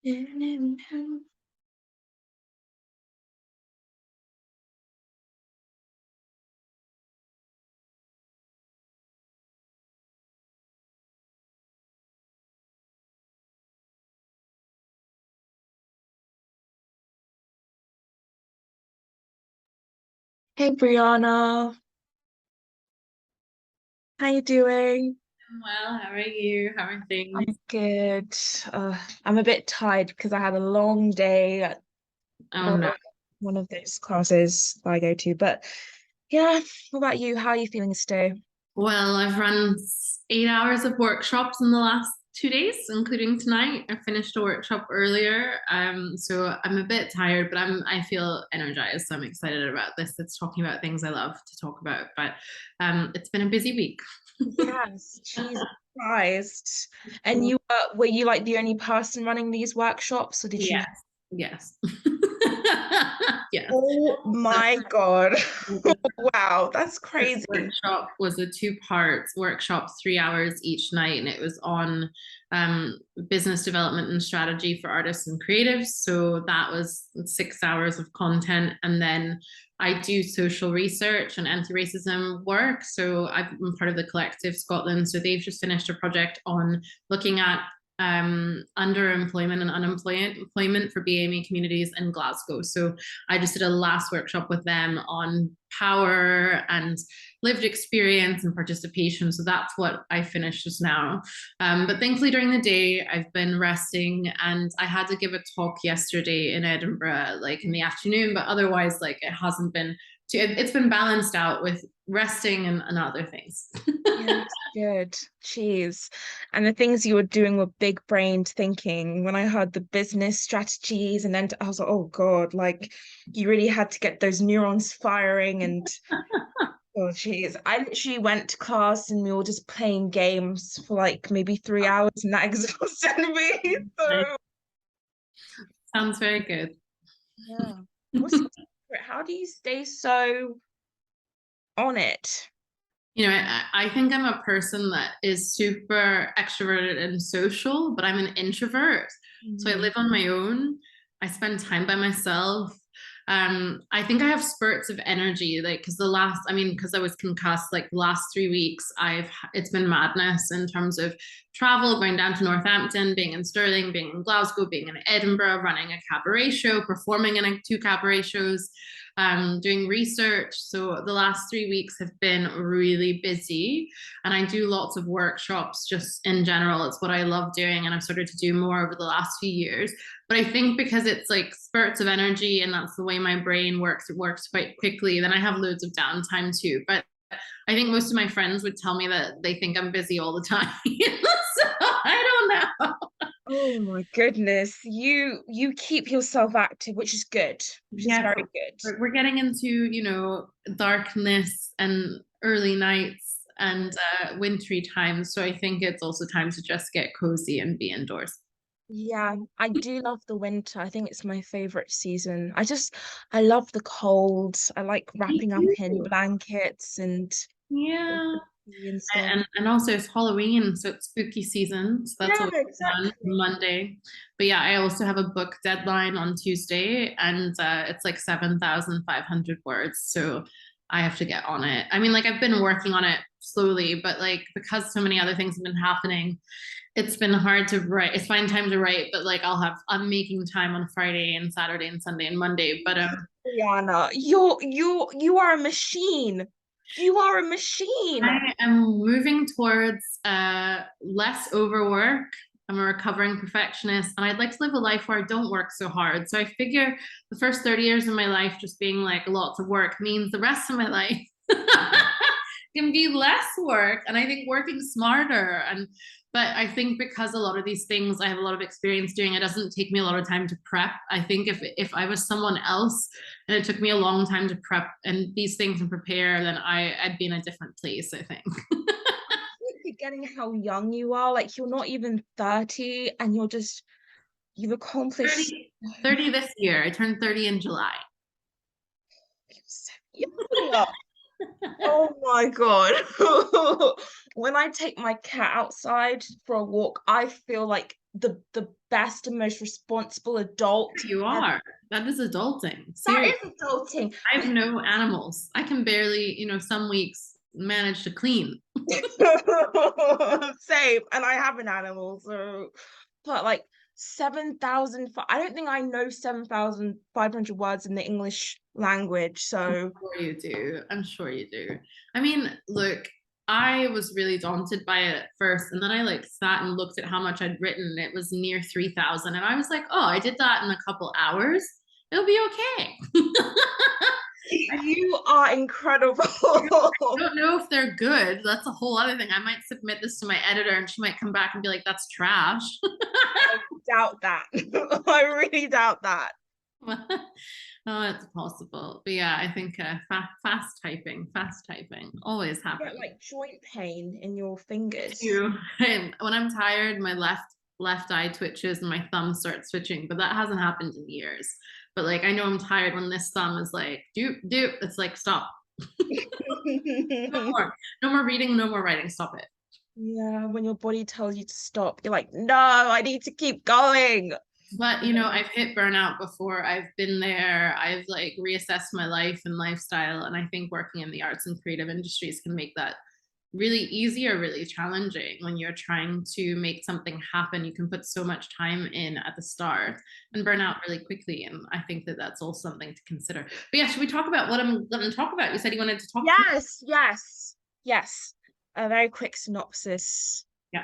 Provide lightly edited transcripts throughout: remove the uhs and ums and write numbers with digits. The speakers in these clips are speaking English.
Hey Brianna, how you doing? Well, how are you? How are things? I'm good. I'm a bit tired because I had a long day at Oh no. uh, one of those classes that I go to. But yeah, what about you? How are you feeling today? Well, I've run 8 hours of workshops in the last 2 days, including tonight. I finished a workshop earlier. So I'm a bit tired, but I feel energized. So I'm excited about this. It's talking about things I love to talk about. But it's been a busy week. Yes, Jesus Christ. And you were you like the only person running these workshops, or did you? Yes. Yes. Yes. Oh my God. Wow, that's This crazy. workshop was a two-part workshop, 3 hours each night, and it was on business development and strategy for artists and creatives. So that was 6 hours of content. And then I do social research and anti-racism work. So I'm part of the Collective Scotland. So they've just finished a project on looking at underemployment and unemployment for BAME communities in Glasgow. So I just did a last workshop with them on power and lived experience and participation. So that's what I finished just now. But thankfully, during the day, I've been resting, and I had to give a talk yesterday in Edinburgh, like in the afternoon. But otherwise, like it hasn't been. It's been balanced out with resting and other things. Yeah, that's good. Jeez. And the things you were doing were big brained thinking. When I heard the business strategies, and then I was like, oh God, like you really had to get those neurons firing. And oh, jeez. I literally went to class and we were just playing games for like maybe 3 hours, and that exhausted me. So, Sounds very good. yeah. What's your secret? How do you stay so on it? I think I'm a person that is super extroverted and social, but I'm an introvert. So I Mhm. live on my own. I spend time by myself. I think I have spurts of energy, like because I was concussed, like the last 3 weeks, it's been madness in terms of travel, going down to Northampton, being in Stirling, being in Glasgow, being in Edinburgh, running a cabaret show, performing in two cabaret shows, doing research. So the last 3 weeks have been really busy, and I do lots of workshops just in general. It's what I love doing, and I've started to do more over the last few years. But I think because it's like spurts of energy and that's the way my brain works, it works quite quickly. Then I have loads of downtime too. But I think most of my friends would tell me that they think I'm busy all the time. So I don't know. Oh my goodness. You keep yourself active, which is good, which is Yes, very good. we're getting into, darkness and early nights and wintry times. So I think it's also time to just get cozy and be indoors. Yeah, I do love the winter. I think it's my favorite season. I love the cold. I like Me wrapping up in too. blankets and Yeah. and stuff. And also it's Halloween, so it's spooky season. So that's Yeah, always fun, exactly. Monday. But yeah, I also have a book deadline on Tuesday, and it's like 7,500 words. So I have to get on it. I mean, like I've been working on it slowly, but like because so many other things have been happening, it's been hard to write. It's fine time to write, but like I'm making time on Friday and Saturday and Sunday and Monday. But Brianna, you are a machine. You are a machine. I am moving towards less overwork. I'm a recovering perfectionist, and I'd like to live a life where I don't work so hard. So I figure the first 30 years of my life just being like lots of work means the rest of my life can be less work. And I think working smarter. But I think because a lot of these things I have a lot of experience doing, it doesn't take me a lot of time to prep. I think if I was someone else and it took me a long time to prep and these things and prepare, then I'd be in a different place, I think. Keep forgetting how young you are. Like you're not even 30 and you've accomplished 30 this year. I turned 30 in July. you're so young. Oh my God. When I take my cat outside for a walk, I feel like the best and most responsible adult You ever. are. That is adulting. That Seriously. is adulting. I have no animals. I can barely, some weeks manage to clean. Same, and I have an animal, so but like 7,000. I don't think I know 7,500 words in the English language. So I'm sure you do. I'm sure you do. I mean, look, I was really daunted by it at first, and then I like sat and looked at how much I'd written. It was near 3,000, and I was like, oh, I did that in a couple hours. It'll be okay. you are incredible. I don't know if they're good. That's a whole other thing. I might submit this to my editor and she might come back and be like, that's trash. I doubt that. I really doubt that. Oh, it's possible. But yeah, I think fast typing always happens. Get like joint pain in your fingers. When I'm tired, my left eye twitches and my thumb starts twitching, but that hasn't happened in years. But like, I know I'm tired when this thumb is like, doop, doop. It's like, stop. No more reading, no more writing. Stop it. Yeah, when your body tells you to stop, you're like, no, I need to keep going. But I've hit burnout before. I've been there. I've like reassessed my life and lifestyle. And I think working in the arts and creative industries can make that really easy or really challenging when you're trying to make something happen. You can put so much time in at the start and burn out really quickly. And I think that that's also something to consider. But yeah, should we talk about what I'm going to talk about? You said you wanted to talk. Yes. A very quick synopsis. Yeah.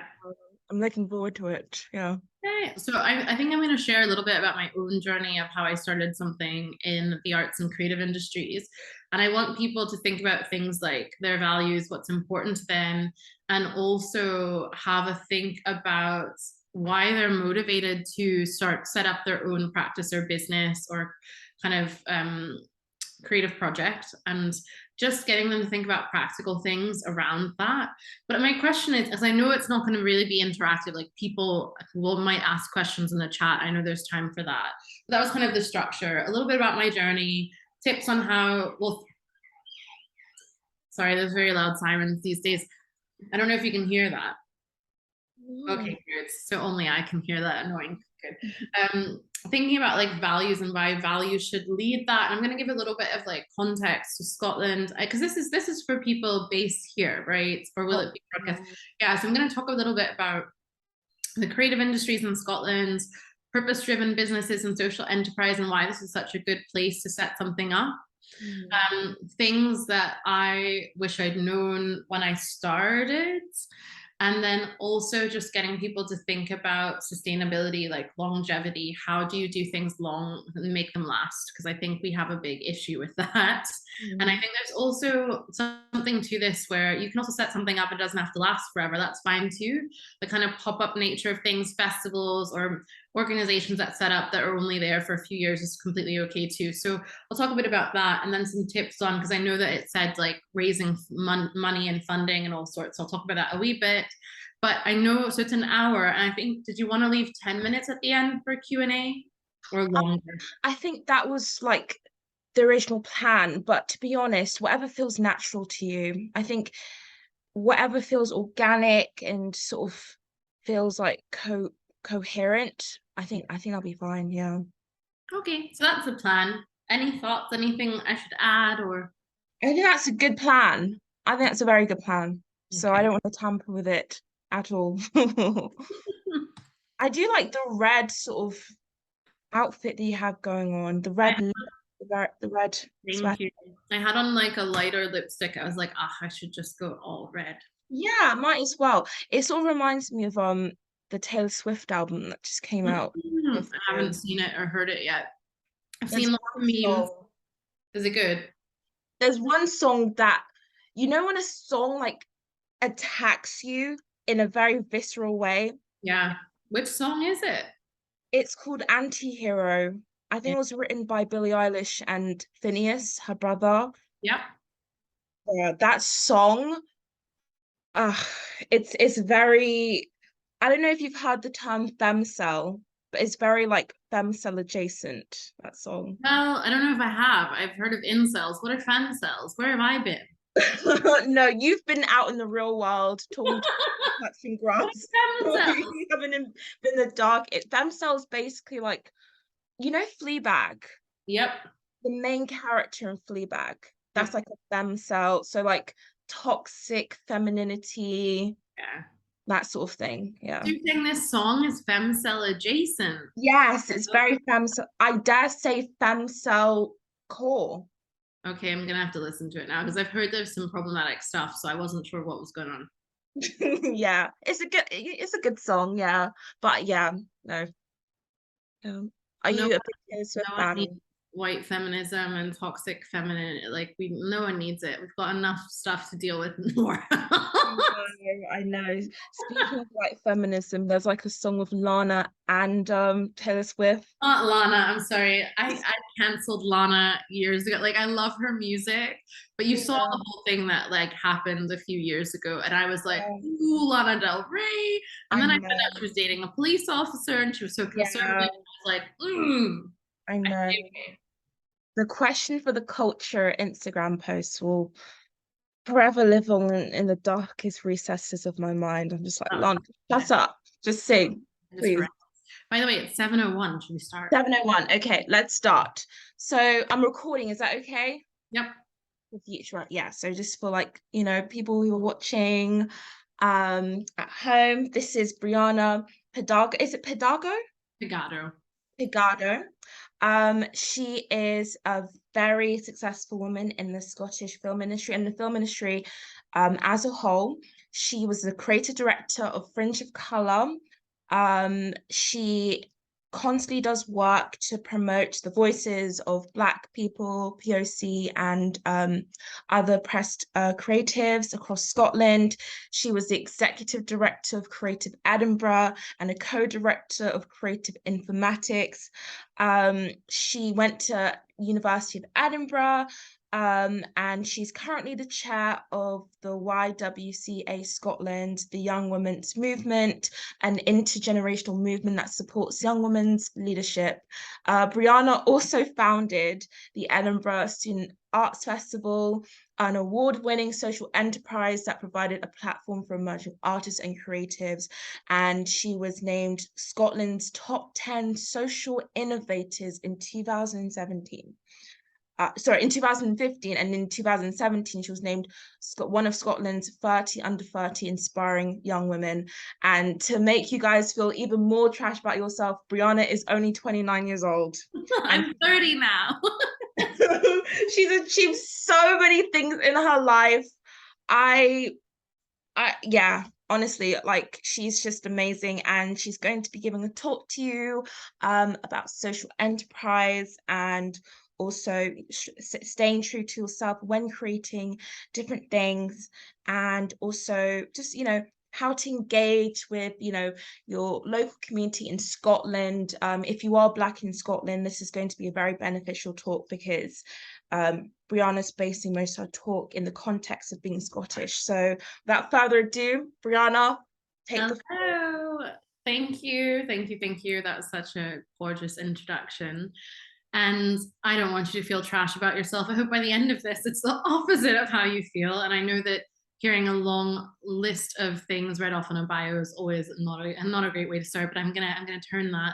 I'm looking forward to it. Yeah. Okay. So I think I'm going to share a little bit about my own journey of how I started something in the arts and creative industries. And I want people to think about things like their values, what's important to them, and also have a think about why they're motivated to set up their own practice or business or kind of creative project, and just getting them to think about practical things around that. But my question is, as I know it's not going to really be interactive, like people might ask questions in the chat. I know there's time for that. But that was kind of the structure, a little bit about my journey, tips on how, sorry, there's very loud sirens these days. I don't know if you can hear that. Okay, good. So only I can hear that. Annoying. Good. Thinking about like values and why values should lead that. I'm going to give a little bit of like context to Scotland, because this is for people based here, right? Or will it be broadcast? Yeah, so I'm going to talk a little bit about the creative industries in Scotland, purpose-driven businesses and social enterprise, and why this is such a good place to set something up. Things that I wish I'd known when I started. And then also just getting people to think about sustainability, like longevity. How do you do things long and make them last? Because I think we have a big issue with that. And I think there's also something to this where you can also set something up. It doesn't have to last forever. That's fine too. The kind of pop-up nature of things, festivals or organizations that set up that are only there for a few years is completely okay too. So I'll talk a bit about that, and then some tips on, because I know that it said like raising money and funding and all sorts. So I'll talk about that a wee bit. But I know, so it's an hour, and I think, did you want to leave 10 minutes at the end for Q&A or longer? I think that was like the original plan, but to be honest, whatever feels natural to you. I think whatever feels organic and sort of feels like coherent, I think I'll be fine. Yeah. Okay, so that's the plan. Any thoughts? Anything I should add? Or I think that's a good plan. I think that's a very good plan. So I don't want to tamper with it at all. I do like the red sort of outfit that you have going on. The red Thank you. I had on like a lighter lipstick. I was like, I should just go all red. Yeah, might as well. It sort of reminds me of the Taylor Swift album that just came out. I haven't seen it or heard it yet. I've seen lots of memes. Is it good? There's one song that, when a song like attacks you in a very visceral way. Yeah. Which song is it? It's called Anti-Hero. I think it was written by Billie Eilish and Phineas, her brother. Yep. Yeah, that song, it's very, I don't know if you've heard the term femcel, but it's very like femcel adjacent, that song. Well, I don't know if I have. I've heard of incels. What are femcels? Where have I been? No, you've been out in the real world talking to touching grass. Fem cells. You haven't been in the dark. Fem cells basically like, you know, Fleabag, Yep. the main character in Fleabag. That's Yep. like a fem cell. So like toxic femininity, Yeah. that sort of thing. Yeah. Do you think this song is fem cell adjacent? Yes, it's very fem cell. I dare say fem cell core. Okay, I'm gonna have to listen to it now because I've heard there's some problematic stuff, so I wasn't sure what was going on. Yeah, it's a good song, yeah. But yeah, no. Are No, you a big Taylor Swift no one fan? needs white feminism and toxic feminine. Like no one needs it. We've got enough stuff to deal with in the world. I know. Speaking of white feminism, there's like a song with Lana and Taylor Swift. Not Lana, I'm sorry. I canceled Lana years ago. Like I love her music, but you saw Yeah, the whole thing that like happened a few years ago, and I was like, yeah, ooh, Lana Del Rey. And I then I know. found out she was dating a police officer and she was so conservative. Yeah, I was like, ooh, I know. okay. The question for the culture Instagram post will forever live on in the darkest recesses of my mind. I'm just like, That was Lana, shut up. Just sing, just please. right. By the way, it's 7:01. Should we start? 7:01. Okay, let's start. So I'm recording. Is that okay? Yep. The future, yeah. So just for like, you know, people who are watching at home, this is Briana Pegado. Is it Pegado? Pegado. Pegado. She is a very successful woman in the Scottish film industry and the film industry as a whole. She was the creative director of Fringe of Colour. She constantly does work to promote the voices of Black people, POC, and other oppressed creatives across Scotland. She was the executive director of Creative Edinburgh and a co-director of Creative Informatics. She went to University of Edinburgh, and she's currently the chair of the YWCA Scotland, the Young Women's Movement, an intergenerational movement that supports young women's leadership. Brianna also founded the Edinburgh Student Arts Festival, an award-winning social enterprise that provided a platform for emerging artists and creatives. And she was named Scotland's top 10 social innovators in 2017. In 2015, and in 2017 she was named one of Scotland's 30 under 30 inspiring young women. And to make you guys feel even more trash about yourself, Brianna is only 29 years old. I'm 30 now. She's achieved so many things in her life. I yeah, honestly, like she's just amazing, and she's going to be giving a talk to you about social enterprise and also staying true to yourself when creating different things, and also just, you know, how to engage with, you know, your local community in Scotland. If you are Black in Scotland, this is going to be a very beneficial talk because Brianna's basing most of her talk in the context of being Scottish. So without further ado, Brianna, take the floor. Hello. Thank you. Thank you. Thank you. That was such a gorgeous introduction. And I don't want you to feel trash about yourself. I hope by the end of this, it's the opposite of how you feel. And I know that hearing a long list of things read off in a bio is always not a great way to start, but I'm gonna turn that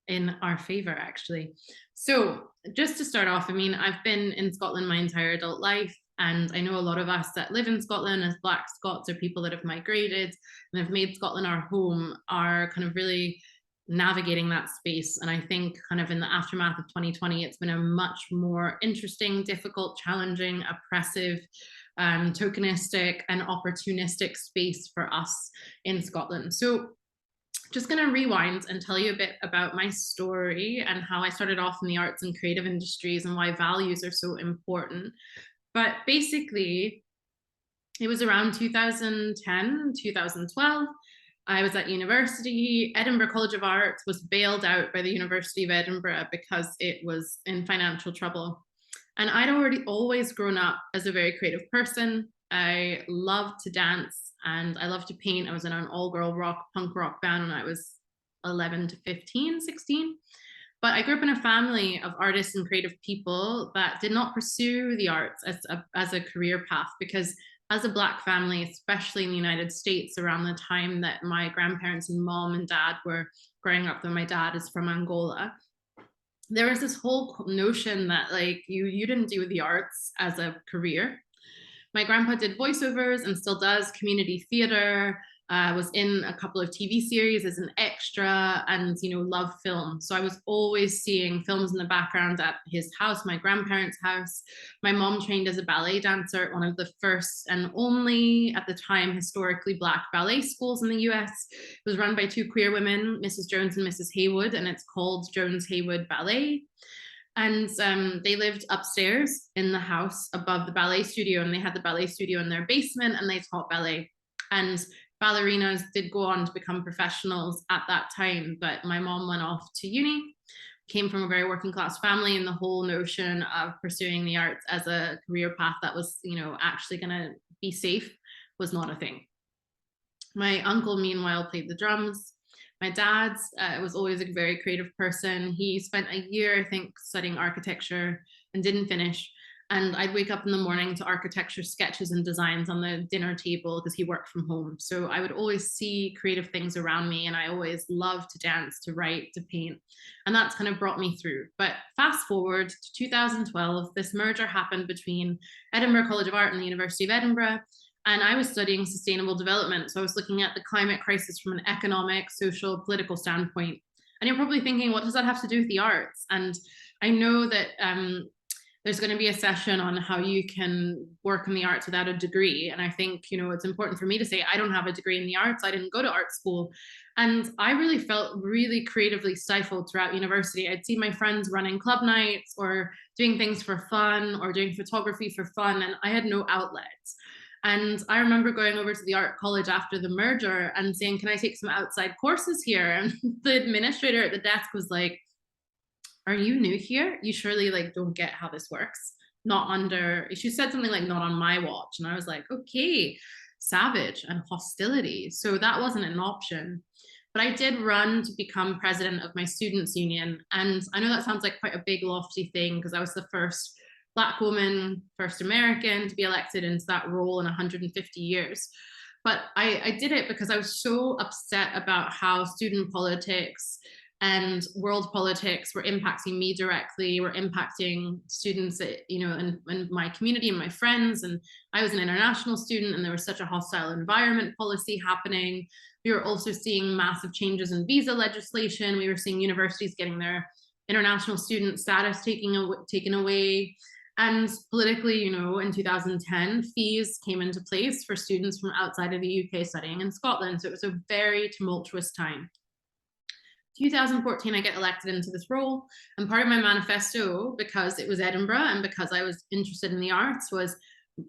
in our favor, actually. So just to start off, I mean, I've been in Scotland my entire adult life, and I know a lot of us that live in Scotland as Black Scots or people that have migrated and have made Scotland our home are kind of really navigating that space. And I think kind of in the aftermath of 2020, it's been a much more interesting, difficult, challenging, oppressive, tokenistic and opportunistic space for us in Scotland. So just going to rewind and tell you a bit about my story and how I started off in the arts and creative industries and why values are so important. But basically, it was around 2010, 2012. I was at university. Edinburgh College of Art was bailed out by the University of Edinburgh because it was in financial trouble. And I'd already always grown up as a very creative person. I loved to dance and I loved to paint. I was in an all-girl punk rock band when I was 11 to 15, 16. But I grew up in a family of artists and creative people that did not pursue the arts as a career path, because as a Black family, especially in the United States, around the time that my grandparents and mom and dad were growing up, though my dad is from Angola, there was this whole notion that like you didn't do the arts as a career. My grandpa did voiceovers and still does community theater, was in a couple of TV series as an extra, and loved film. So I was always seeing films in the background at his house, my grandparents' house. My mom trained as a ballet dancer at one of the first and only, at the time, historically Black ballet schools in the US. It was run by two queer women, Mrs. Jones and Mrs. Haywood, and it's called Jones Haywood Ballet. And they lived upstairs in the house above the ballet studio, and they had the ballet studio in their basement, and they taught ballet. And ballerinas did go on to become professionals at that time, but my mom went off to uni, came from a very working class family, and the whole notion of pursuing the arts as a career path that was, actually going to be safe was not a thing. My uncle, meanwhile, played the drums. My dad was always a very creative person. He spent a year, I think, studying architecture and didn't finish. And I'd wake up in the morning to architecture sketches and designs on the dinner table because he worked from home. So I would always see creative things around me, and I always loved to dance, to write, to paint. And that's kind of brought me through. But fast forward to 2012, this merger happened between Edinburgh College of Art and the University of Edinburgh. And I was studying sustainable development. So I was looking at the climate crisis from an economic, social, political standpoint. And you're probably thinking, what does that have to do with the arts? And I know that there's going to be a session on how you can work in the arts without a degree. And I think, it's important for me to say, I don't have a degree in the arts. I didn't go to art school. And I really felt really creatively stifled throughout university. I'd see my friends running club nights or doing things for fun or doing photography for fun, and I had no outlets. And I remember going over to the art college after the merger and saying, can I take some outside courses here? And the administrator at the desk was like, are you new here? You surely don't get how this works. She said something like, not on my watch. And I was like, okay, savage and hostility. So that wasn't an option. But I did run to become president of my students' union. And I know that sounds like quite a big, lofty thing, because I was the first Black woman, first American to be elected into that role in 150 years. But I did it because I was so upset about how student politics and world politics were impacting me directly, were impacting students, in my community and my friends. And I was an international student, and there was such a hostile environment policy happening. We were also seeing massive changes in visa legislation. We were seeing universities getting their international student status taken away. And politically, in 2010, fees came into place for students from outside of the UK studying in Scotland. So it was a very tumultuous time. 2014, I get elected into this role. And part of my manifesto, because it was Edinburgh and because I was interested in the arts, was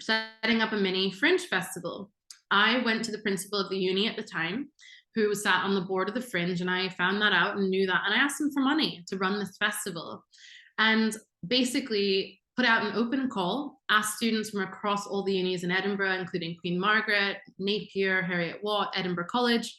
setting up a mini Fringe festival. I went to the principal of the uni at the time, who sat on the board of the Fringe, and I found that out and knew that. And I asked him for money to run this festival. And basically put out an open call, asked students from across all the unis in Edinburgh, including Queen Margaret, Napier, Heriot-Watt, Edinburgh College,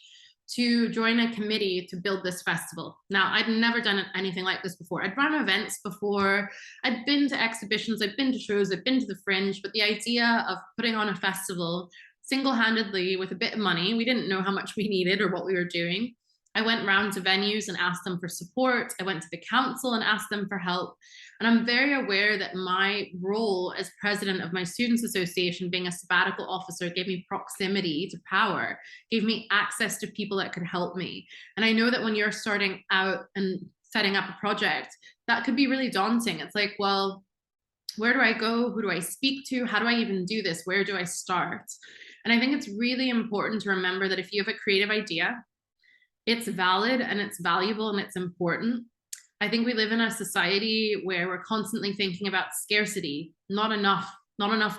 to join a committee to build this festival. Now, I'd never done anything like this before. I'd run events before, I'd been to exhibitions, I'd been to shows, I'd been to the Fringe, but the idea of putting on a festival single-handedly with a bit of money, we didn't know how much we needed or what we were doing. I went round to venues and asked them for support. I went to the council and asked them for help. And I'm very aware that my role as president of my students association, being a sabbatical officer, gave me proximity to power, gave me access to people that could help me. And I know that when you're starting out and setting up a project, that could be really daunting. It's like, well, where do I go? Who do I speak to? How do I even do this? Where do I start? And I think it's really important to remember that if you have a creative idea, it's valid and it's valuable and it's important. I think we live in a society where we're constantly thinking about scarcity, not enough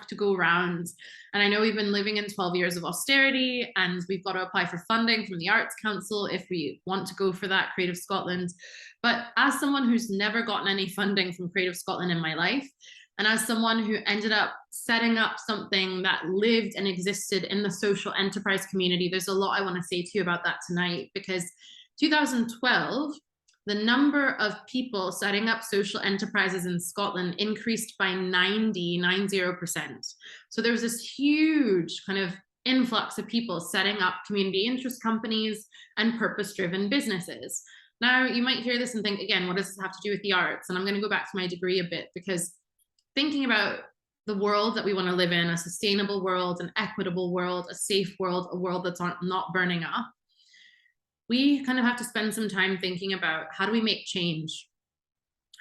to go around. And I know we've been living in 12 years of austerity, and we've got to apply for funding from the Arts Council if we want to go for that, Creative Scotland. But as someone who's never gotten any funding from Creative Scotland in my life, and as someone who ended up setting up something that lived and existed in the social enterprise community, there's a lot I want to say to you about that tonight, because 2012 the number of people setting up social enterprises in Scotland increased by 90%. So there was this huge kind of influx of people setting up community interest companies and purpose-driven businesses. Now, you might hear this and think, again, what does this have to do with the arts? And I'm going to go back to my degree a bit, because thinking about the world that we want to live in, a sustainable world, an equitable world, a safe world, a world that's not burning up, we kind of have to spend some time thinking about, how do we make change?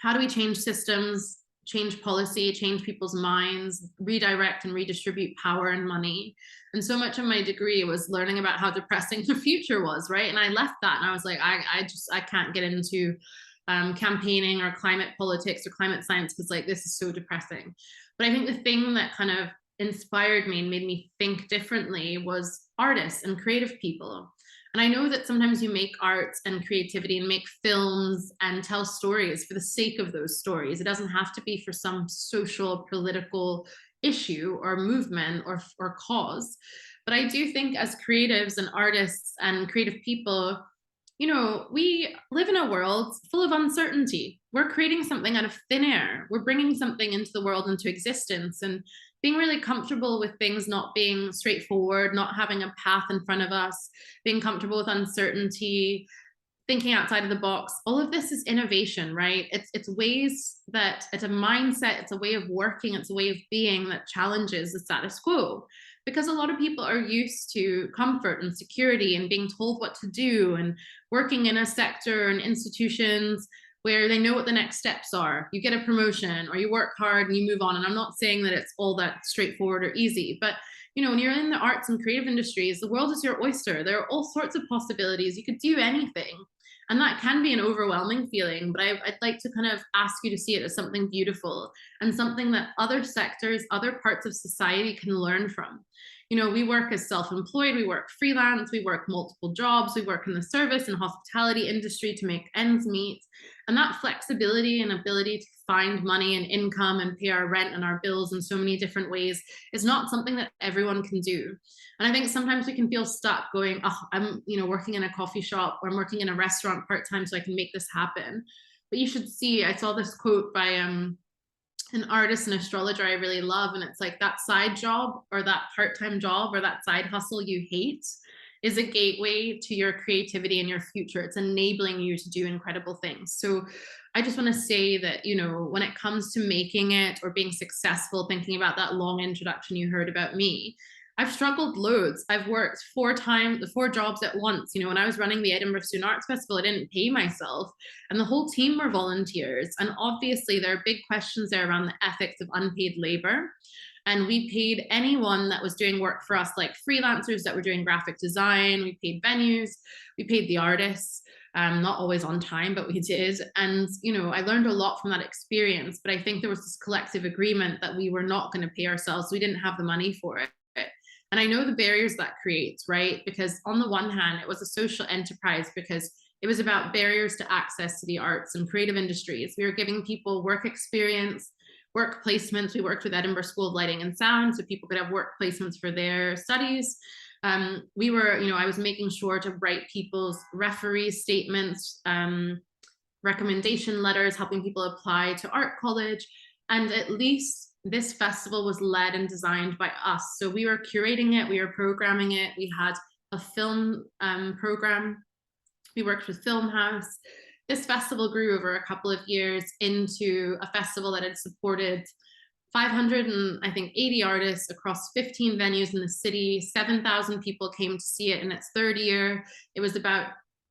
How do we change systems, change policy, change people's minds, redirect and redistribute power and money? And so much of my degree was learning about how depressing the future was, right? And I left that and I was like, I can't get into campaigning or climate politics or climate science, because like, this is so depressing. But I think the thing that kind of inspired me and made me think differently was artists and creative people. And I know that sometimes you make arts and creativity and make films and tell stories for the sake of those stories. It doesn't have to be for some social, political issue or movement or cause. But I do think as creatives and artists and creative people, you know, we live in a world full of uncertainty. We're creating something out of thin air. We're bringing something into the world, into existence, and being really comfortable with things not being straightforward, not having a path in front of us, being comfortable with uncertainty, thinking outside of the box. All of this is innovation, right? It's ways that, it's a mindset, it's a way of working, it's a way of being that challenges the status quo. Because a lot of people are used to comfort and security and being told what to do and working in a sector and institutions where they know what the next steps are. You get a promotion or you work hard and you move on. And I'm not saying that it's all that straightforward or easy, but you know, when you're in the arts and creative industries, the world is your oyster. There are all sorts of possibilities. You could do anything. And that can be an overwhelming feeling, but I'd like to kind of ask you to see it as something beautiful and something that other sectors, other parts of society can learn from. You know, we work as self-employed, we work freelance, we work multiple jobs, we work in the service and hospitality industry to make ends meet. And that flexibility and ability to find money and income and pay our rent and our bills in so many different ways is not something that everyone can do. And I think sometimes we can feel stuck going, oh, I'm, you know, working in a coffee shop or I'm working in a restaurant part-time so I can make this happen. But you should see, I saw this quote by an artist and astrologer I really love, and it's like, that side job or that part-time job or that side hustle you hate is a gateway to your creativity and your future. It's enabling you to do incredible things. So I just want to say that, you know, when it comes to making it or being successful, thinking about that long introduction you heard about me, I've struggled loads. I've worked 4 jobs at once. You know, when I was running the Edinburgh Student Arts Festival, I didn't pay myself, and the whole team were volunteers. And obviously there are big questions there around the ethics of unpaid labor. And we paid anyone that was doing work for us, like freelancers that were doing graphic design. We paid venues, we paid the artists, not always on time, but we did. And, you know, I learned a lot from that experience, but I think there was this collective agreement that we were not going to pay ourselves. So we didn't have the money for it. And I know the barriers that creates, right? Because on the one hand, it was a social enterprise because it was about barriers to access to the arts and creative industries. We were giving people work experience, work placements. We worked with Edinburgh School of Lighting and Sound so people could have work placements for their studies. We were, you know, I was making sure to write people's referee statements, recommendation letters, helping people apply to art college. And at least this festival was led and designed by us. So we were curating it, we were programming it. We had a film program. We worked with Film House. This festival grew over a couple of years into a festival that had supported 580 artists across 15 venues in the city. 7,000 people came to see it in its 3rd year. It was about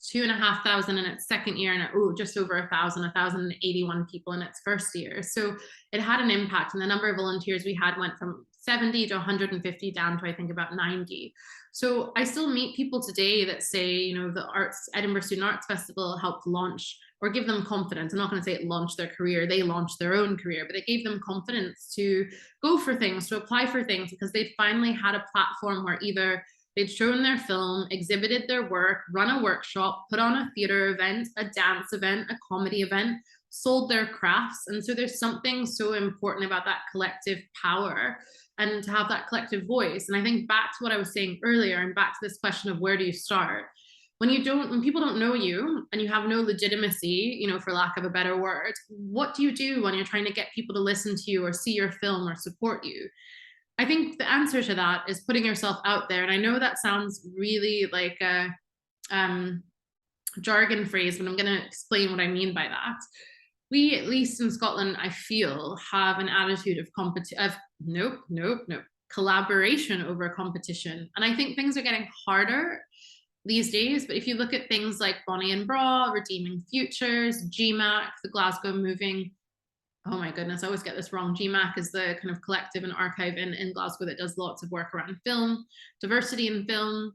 2,500 in its 2nd year, and just over 1,081 people in its 1st year. So it had an impact, and the number of volunteers we had went from 70 to 150 down to I think about 90. So I still meet people today that say, you know, the Edinburgh Student Arts Festival helped launch or give them confidence. I'm not going to say it launched their career, they launched their own career, but it gave them confidence to go for things, to apply for things, because they finally had a platform where either they'd shown their film, exhibited their work, run a workshop, put on a theater event, a dance event, a comedy event, sold their crafts. And so there's something so important about that collective power and to have that collective voice. And I think back to what I was saying earlier and back to this question of where do you start? when people don't know you and you have no legitimacy, you know, for lack of a better word, what do you do when you're trying to get people to listen to you or see your film or support you? I think the answer to that is putting yourself out there. And I know that sounds really like a jargon phrase, but I'm going to explain what I mean by that. We, at least in Scotland, I feel, have an attitude of collaboration over competition. And I think things are getting harder these days. But if you look at things like Bonnie and Braw, Redeeming Futures, GMAC, the Glasgow Moving, oh my goodness, I always get this wrong. GMAC is the kind of collective and archive in Glasgow that does lots of work around film, diversity in film,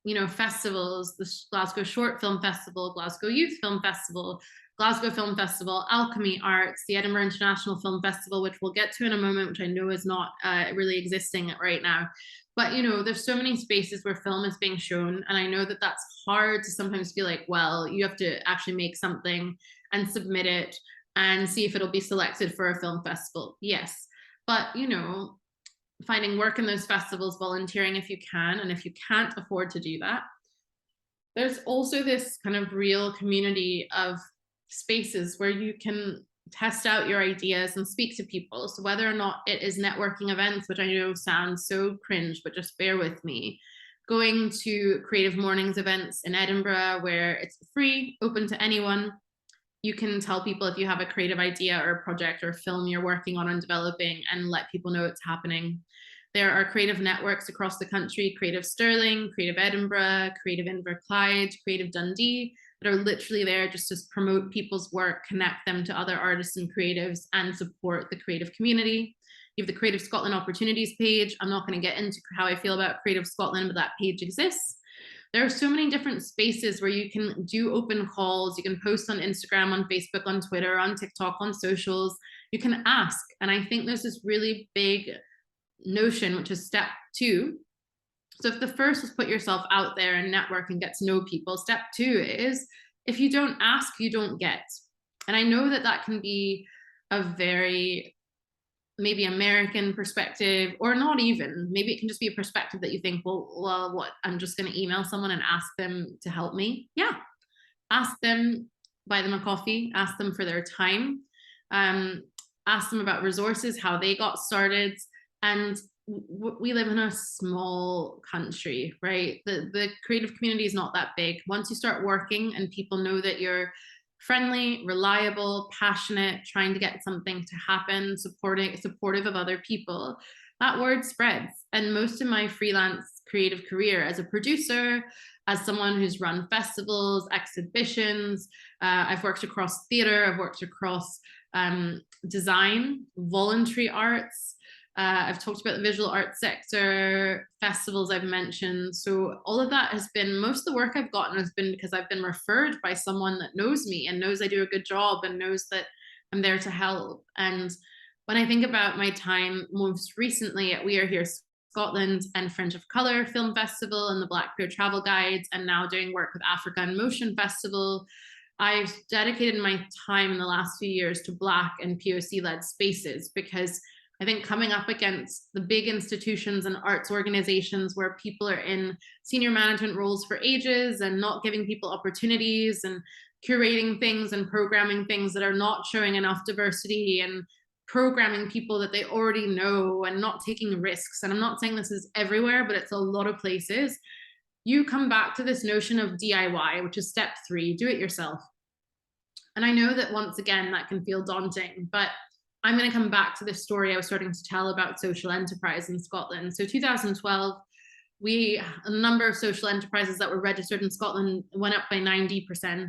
you know, festivals, the Glasgow Short Film Festival, Glasgow Youth Film Festival, Glasgow Film Festival, Alchemy Arts, the Edinburgh International Film Festival, which we'll get to in a moment, which I know is not really existing right now. But, you know, there's so many spaces where film is being shown. And I know that that's hard to sometimes feel like, well, you have to actually make something and submit it and see if it'll be selected for a film festival. Yes. But, you know, finding work in those festivals, volunteering if you can, and if you can't afford to do that, there's also this kind of real community of spaces where you can test out your ideas and speak to people. So whether or not it is networking events, which I know sounds so cringe, but just bear with me, going to creative mornings events in Edinburgh where it's free, open to anyone. You can tell people if you have a creative idea or a project or film you're working on and developing, and let people know it's happening. There are creative networks across the country, Creative Stirling, Creative Edinburgh, Creative Inverclyde, Creative Dundee, that are literally there just to promote people's work, connect them to other artists and creatives, and support the creative community. You have the Creative Scotland Opportunities page. I'm not going to get into how I feel about Creative Scotland, but that page exists. There are so many different spaces where you can do open calls. You can post on Instagram, on Facebook, on Twitter, on TikTok, on socials. You can ask. And I think there's this really big notion, which is step 2. So if the first is put yourself out there and network and get to know people, step 2 is if you don't ask, you don't get. And I know that that can be a very maybe American perspective, or not even, maybe it can just be a perspective that you think, well, what, I'm just going to email someone and ask them to help me. Yeah. Ask them, buy them a coffee, ask them for their time, ask them about resources, how they got started. And we live in a small country, right? The creative community is not that big. Once you start working and people know that you're friendly, reliable, passionate, trying to get something to happen, supportive of other people, that word spreads. And most of my freelance creative career as a producer, as someone who's run festivals, exhibitions, I've worked across theater, I've worked across design, voluntary arts, I've talked about the visual arts sector, festivals I've mentioned. So all of that has been, most of the work I've gotten has been because I've been referred by someone that knows me and knows I do a good job and knows that I'm there to help. And when I think about my time most recently at We Are Here Scotland and Fringe of Colour Film Festival and the Black Queer Travel Guides, and now doing work with Africa in Motion Festival, I've dedicated my time in the last few years to Black and POC-led spaces, because I think coming up against the big institutions and arts organizations where people are in senior management roles for ages and not giving people opportunities and curating things and programming things that are not showing enough diversity and programming people that they already know and not taking risks. And I'm not saying this is everywhere, but it's a lot of places. You come back to this notion of DIY, which is step 3, do it yourself. And I know that once again, that can feel daunting, but I'm going to come back to this story I was starting to tell about social enterprise in Scotland. So 2012, a number of social enterprises that were registered in Scotland went up by 90%.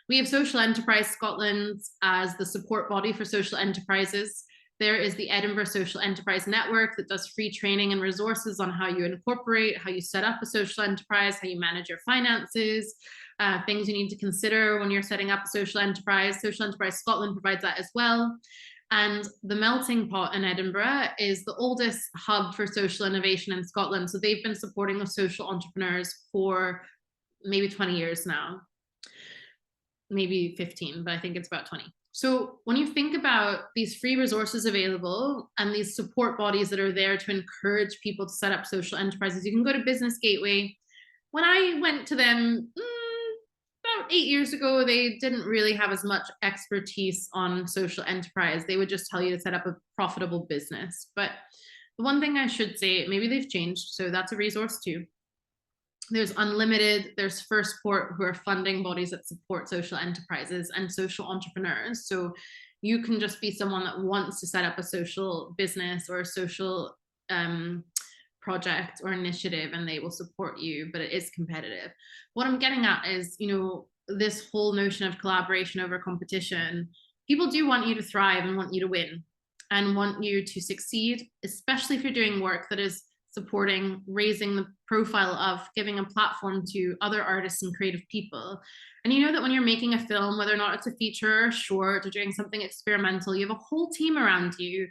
We have Social Enterprise Scotland as the support body for social enterprises. There is the Edinburgh Social Enterprise Network that does free training and resources on how you incorporate, how you set up a social enterprise, how you manage your finances, things you need to consider when you're setting up a social enterprise. Social Enterprise Scotland provides that as well. And the Melting Pot in Edinburgh is the oldest hub for social innovation in Scotland. So they've been supporting the social entrepreneurs for maybe 20 years now, maybe 15, but I think it's about 20. So when you think about these free resources available and these support bodies that are there to encourage people to set up social enterprises, you can go to Business Gateway. when I went to them about 8 years ago, they didn't really have as much expertise on social enterprise. They would just tell you to set up a profitable business. But the one thing I should say, maybe they've changed, so that's a resource too. There's Unlimited, there's First Port, who are funding bodies that support social enterprises and social entrepreneurs. So you can just be someone that wants to set up a social business or a social project or initiative, and they will support you, but it is competitive. What I'm getting at is, this whole notion of collaboration over competition. People do want you to thrive and want you to win and want you to succeed, especially if you're doing work that is supporting raising the profile of, giving a platform to other artists and creative people. And you know that when you're making a film, whether or not it's a feature or short or doing something experimental, you have a whole team around you: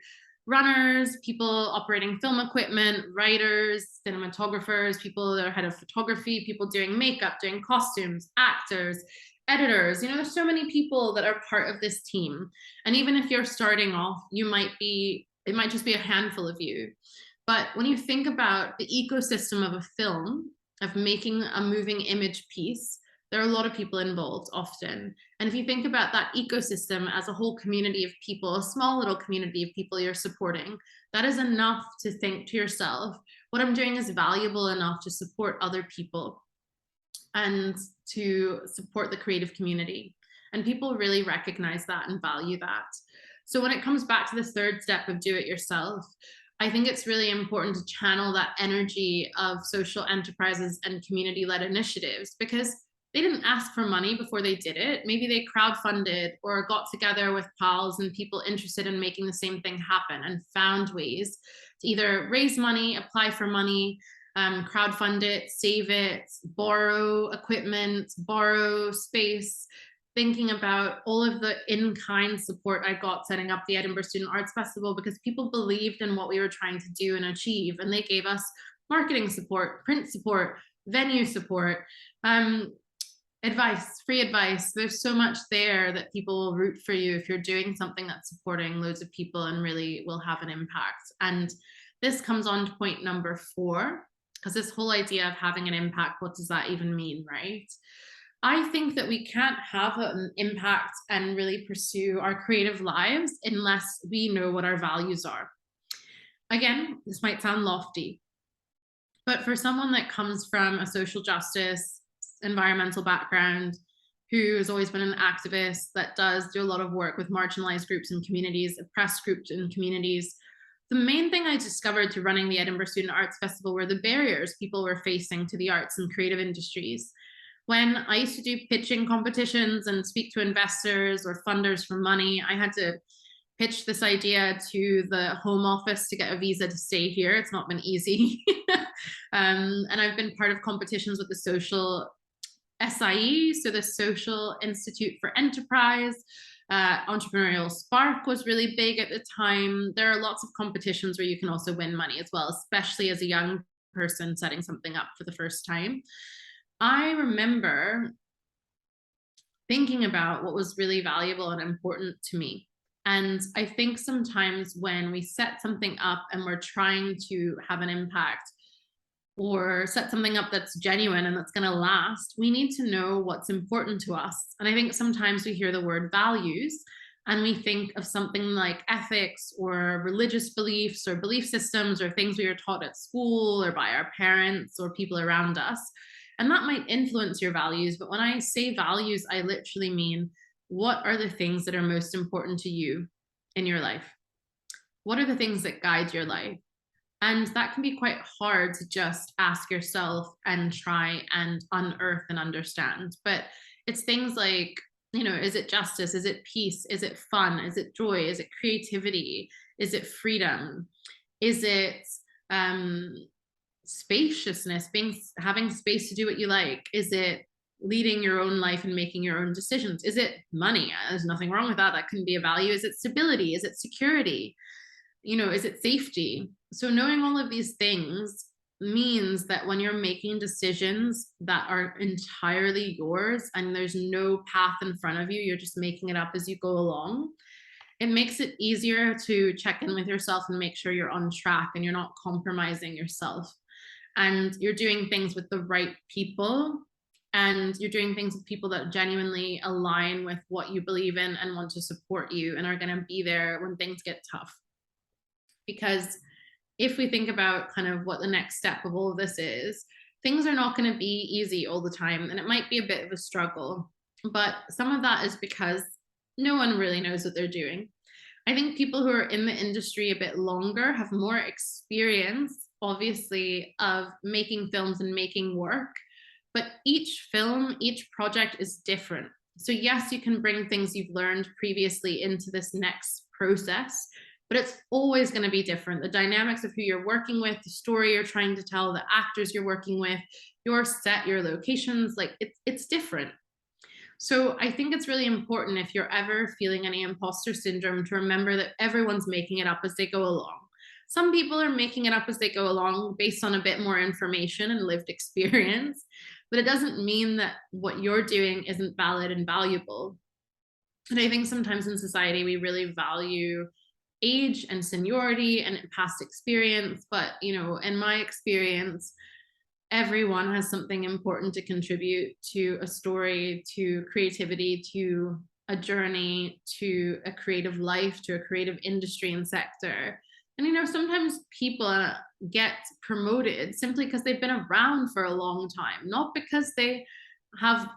runners, people operating film equipment, writers, cinematographers, people that are head of photography, people doing makeup, doing costumes, actors, editors. There's so many people that are part of this team. And even if you're starting off, it might just be a handful of you. But when you think about the ecosystem of a film, of making a moving image piece, there are a lot of people involved often. And if you think about that ecosystem as a whole community of people, a small little community of people you're supporting, that is enough to think to yourself, what I'm doing is valuable enough to support other people and to support the creative community. And people really recognize that and value that. So when it comes back to this third step of do it yourself, I think it's really important to channel that energy of social enterprises and community-led initiatives, because they didn't ask for money before they did it. Maybe they crowdfunded or got together with pals and people interested in making the same thing happen and found ways to either raise money, apply for money, crowdfund it, save it, borrow equipment, borrow space. Thinking about all of the in-kind support I got setting up the Edinburgh Student Arts Festival, because people believed in what we were trying to do and achieve, and they gave us marketing support, print support, venue support, advice, free advice. There's so much there that people will root for you if you're doing something that's supporting loads of people and really will have an impact. And this comes on to point number 4, because this whole idea of having an impact, what does that even mean, right? I think that we can't have an impact and really pursue our creative lives unless we know what our values are. Again, this might sound lofty, but for someone that comes from a social justice, environmental background, who has always been an activist, that does do a lot of work with marginalized groups and communities, oppressed groups and communities, the main thing I discovered through running the Edinburgh Student Arts Festival were the barriers people were facing to the arts and creative industries. When I used to do pitching competitions and speak to investors or funders for money, I had to pitch this idea to the Home Office to get a visa to stay here. It's not been easy. And I've been part of competitions with the social SIE, so the Social Institute for Enterprise. Entrepreneurial Spark was really big at the time. There are lots of competitions where you can also win money as well, especially as a young person setting something up for the first time. I remember thinking about what was really valuable and important to me. And I think sometimes when we set something up and we're trying to have an impact or set something up that's genuine and that's going to last, we need to know what's important to us. And I think sometimes we hear the word values and we think of something like ethics or religious beliefs or belief systems or things we were taught at school or by our parents or people around us. And that might influence your values. But when I say values, I literally mean, what are the things that are most important to you in your life? What are the things that guide your life? And that can be quite hard to just ask yourself and try and unearth and understand. But it's things like, is it justice? Is it peace? Is it fun? Is it joy? Is it creativity? Is it freedom? Is it spaciousness, having space to do what you like? Is it leading your own life and making your own decisions? Is it money? There's nothing wrong with that. That can be a value. Is it stability? Is it security? Is it safety? So knowing all of these things means that when you're making decisions that are entirely yours and there's no path in front of you, you're just making it up as you go along, it makes it easier to check in with yourself and make sure you're on track and you're not compromising yourself. and you're doing things with the right people, and you're doing things with people that genuinely align with what you believe in and want to support you and are going to be there when things get tough. Because if we think about kind of what the next step of all of this is, things are not going to be easy all the time, and it might be a bit of a struggle. But some of that is because no one really knows what they're doing. I think people who are in the industry a bit longer have more experience, obviously, of making films and making work. But each film, each project is different. So yes, you can bring things you've learned previously into this next process, but it's always going to be different. The dynamics of who you're working with, the story you're trying to tell, the actors you're working with, your set, your locations, like it's different. So I think it's really important, if you're ever feeling any imposter syndrome, to remember that everyone's making it up as they go along. Some people are making it up as they go along based on a bit more information and lived experience, but it doesn't mean that what you're doing isn't valid and valuable. And I think sometimes in society, we really value age and seniority and past experience. But, you know, in my experience, everyone has something important to contribute to a story, to creativity, to a journey, to a creative life, to a creative industry and sector. And, you know, sometimes people get promoted simply because they've been around for a long time, not because they have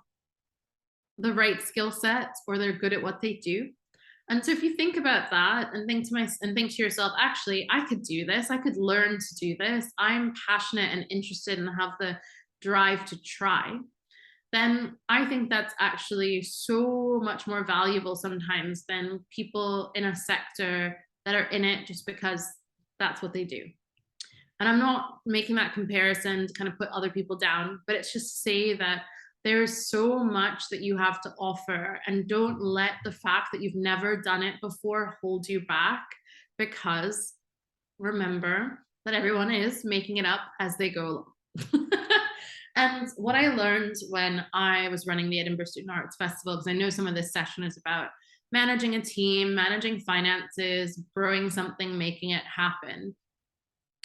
the right skill sets or they're good at what they do. And so if you think about that and think to yourself, actually, I could do this. I could learn to do this. I'm passionate and interested and have the drive to try. Then I think that's actually so much more valuable sometimes than people in a sector that are in it just because that's what they do. And I'm not making that comparison to kind of put other people down, but it's just to say that there's so much that you have to offer, and don't let the fact that you've never done it before hold you back, because remember that everyone is making it up as they go along. And what I learned when I was running the Edinburgh Student Arts Festival, because I know some of this session is about managing a team, managing finances, growing something, making it happen,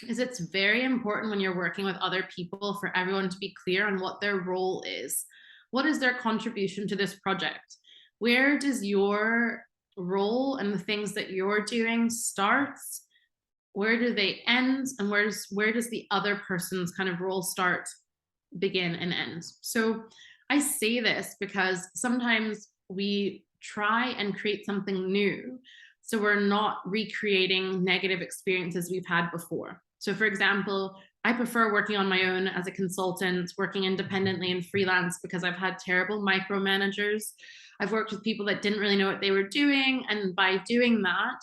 is it's very important when you're working with other people for everyone to be clear on what their role is. What is their contribution to this project? Where does your role and the things that you're doing starts? Where do they end? And where does the other person's kind of role start, begin, and end? So I say this because sometimes we try and create something new, so we're not recreating negative experiences we've had before. So for example, I prefer working on my own as a consultant, working independently and freelance, because I've had terrible micromanagers. I've worked with people that didn't really know what they were doing. And by doing that,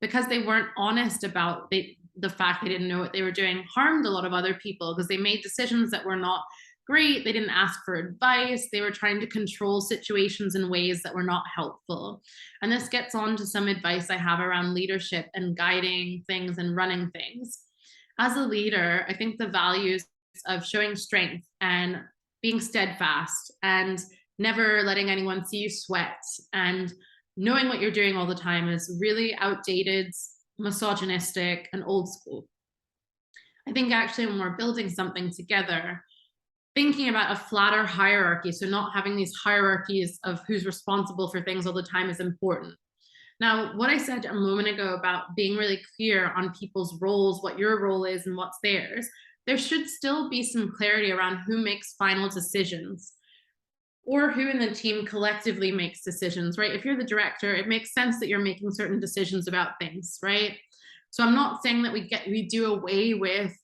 because they weren't honest about the fact they didn't know what they were doing, harmed a lot of other people because they made decisions that were not great. They didn't ask for advice. They were trying to control situations in ways that were not helpful. And this gets on to some advice I have around leadership and guiding things and running things. As a leader, I think the values of showing strength and being steadfast and never letting anyone see you sweat and knowing what you're doing all the time is really outdated, misogynistic, and old school. I think actually when we're building something together, thinking about a flatter hierarchy, so not having these hierarchies of who's responsible for things all the time, is important. Now, what I said a moment ago about being really clear on people's roles, what your role is and what's theirs, there should still be some clarity around who makes final decisions, or who in the team collectively makes decisions, right? If you're the director, it makes sense that you're making certain decisions about things, right? So I'm not saying that we do away with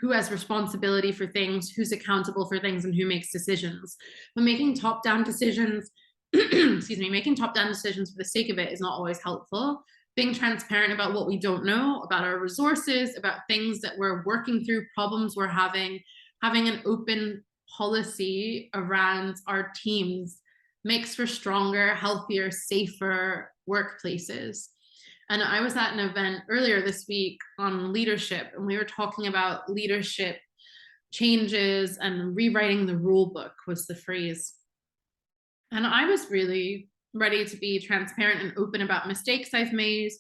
who has responsibility for things, who's accountable for things, and who makes decisions. But making top-down decisions, making top-down decisions for the sake of it is not always helpful. Being transparent about what we don't know, about our resources, about things that we're working through, problems we're having an open policy around our teams makes for stronger, healthier, safer workplaces. And I was at an event earlier this week on leadership, and we were talking about leadership changes and rewriting the rule book was the phrase. And I was really ready to be transparent and open about mistakes I've made,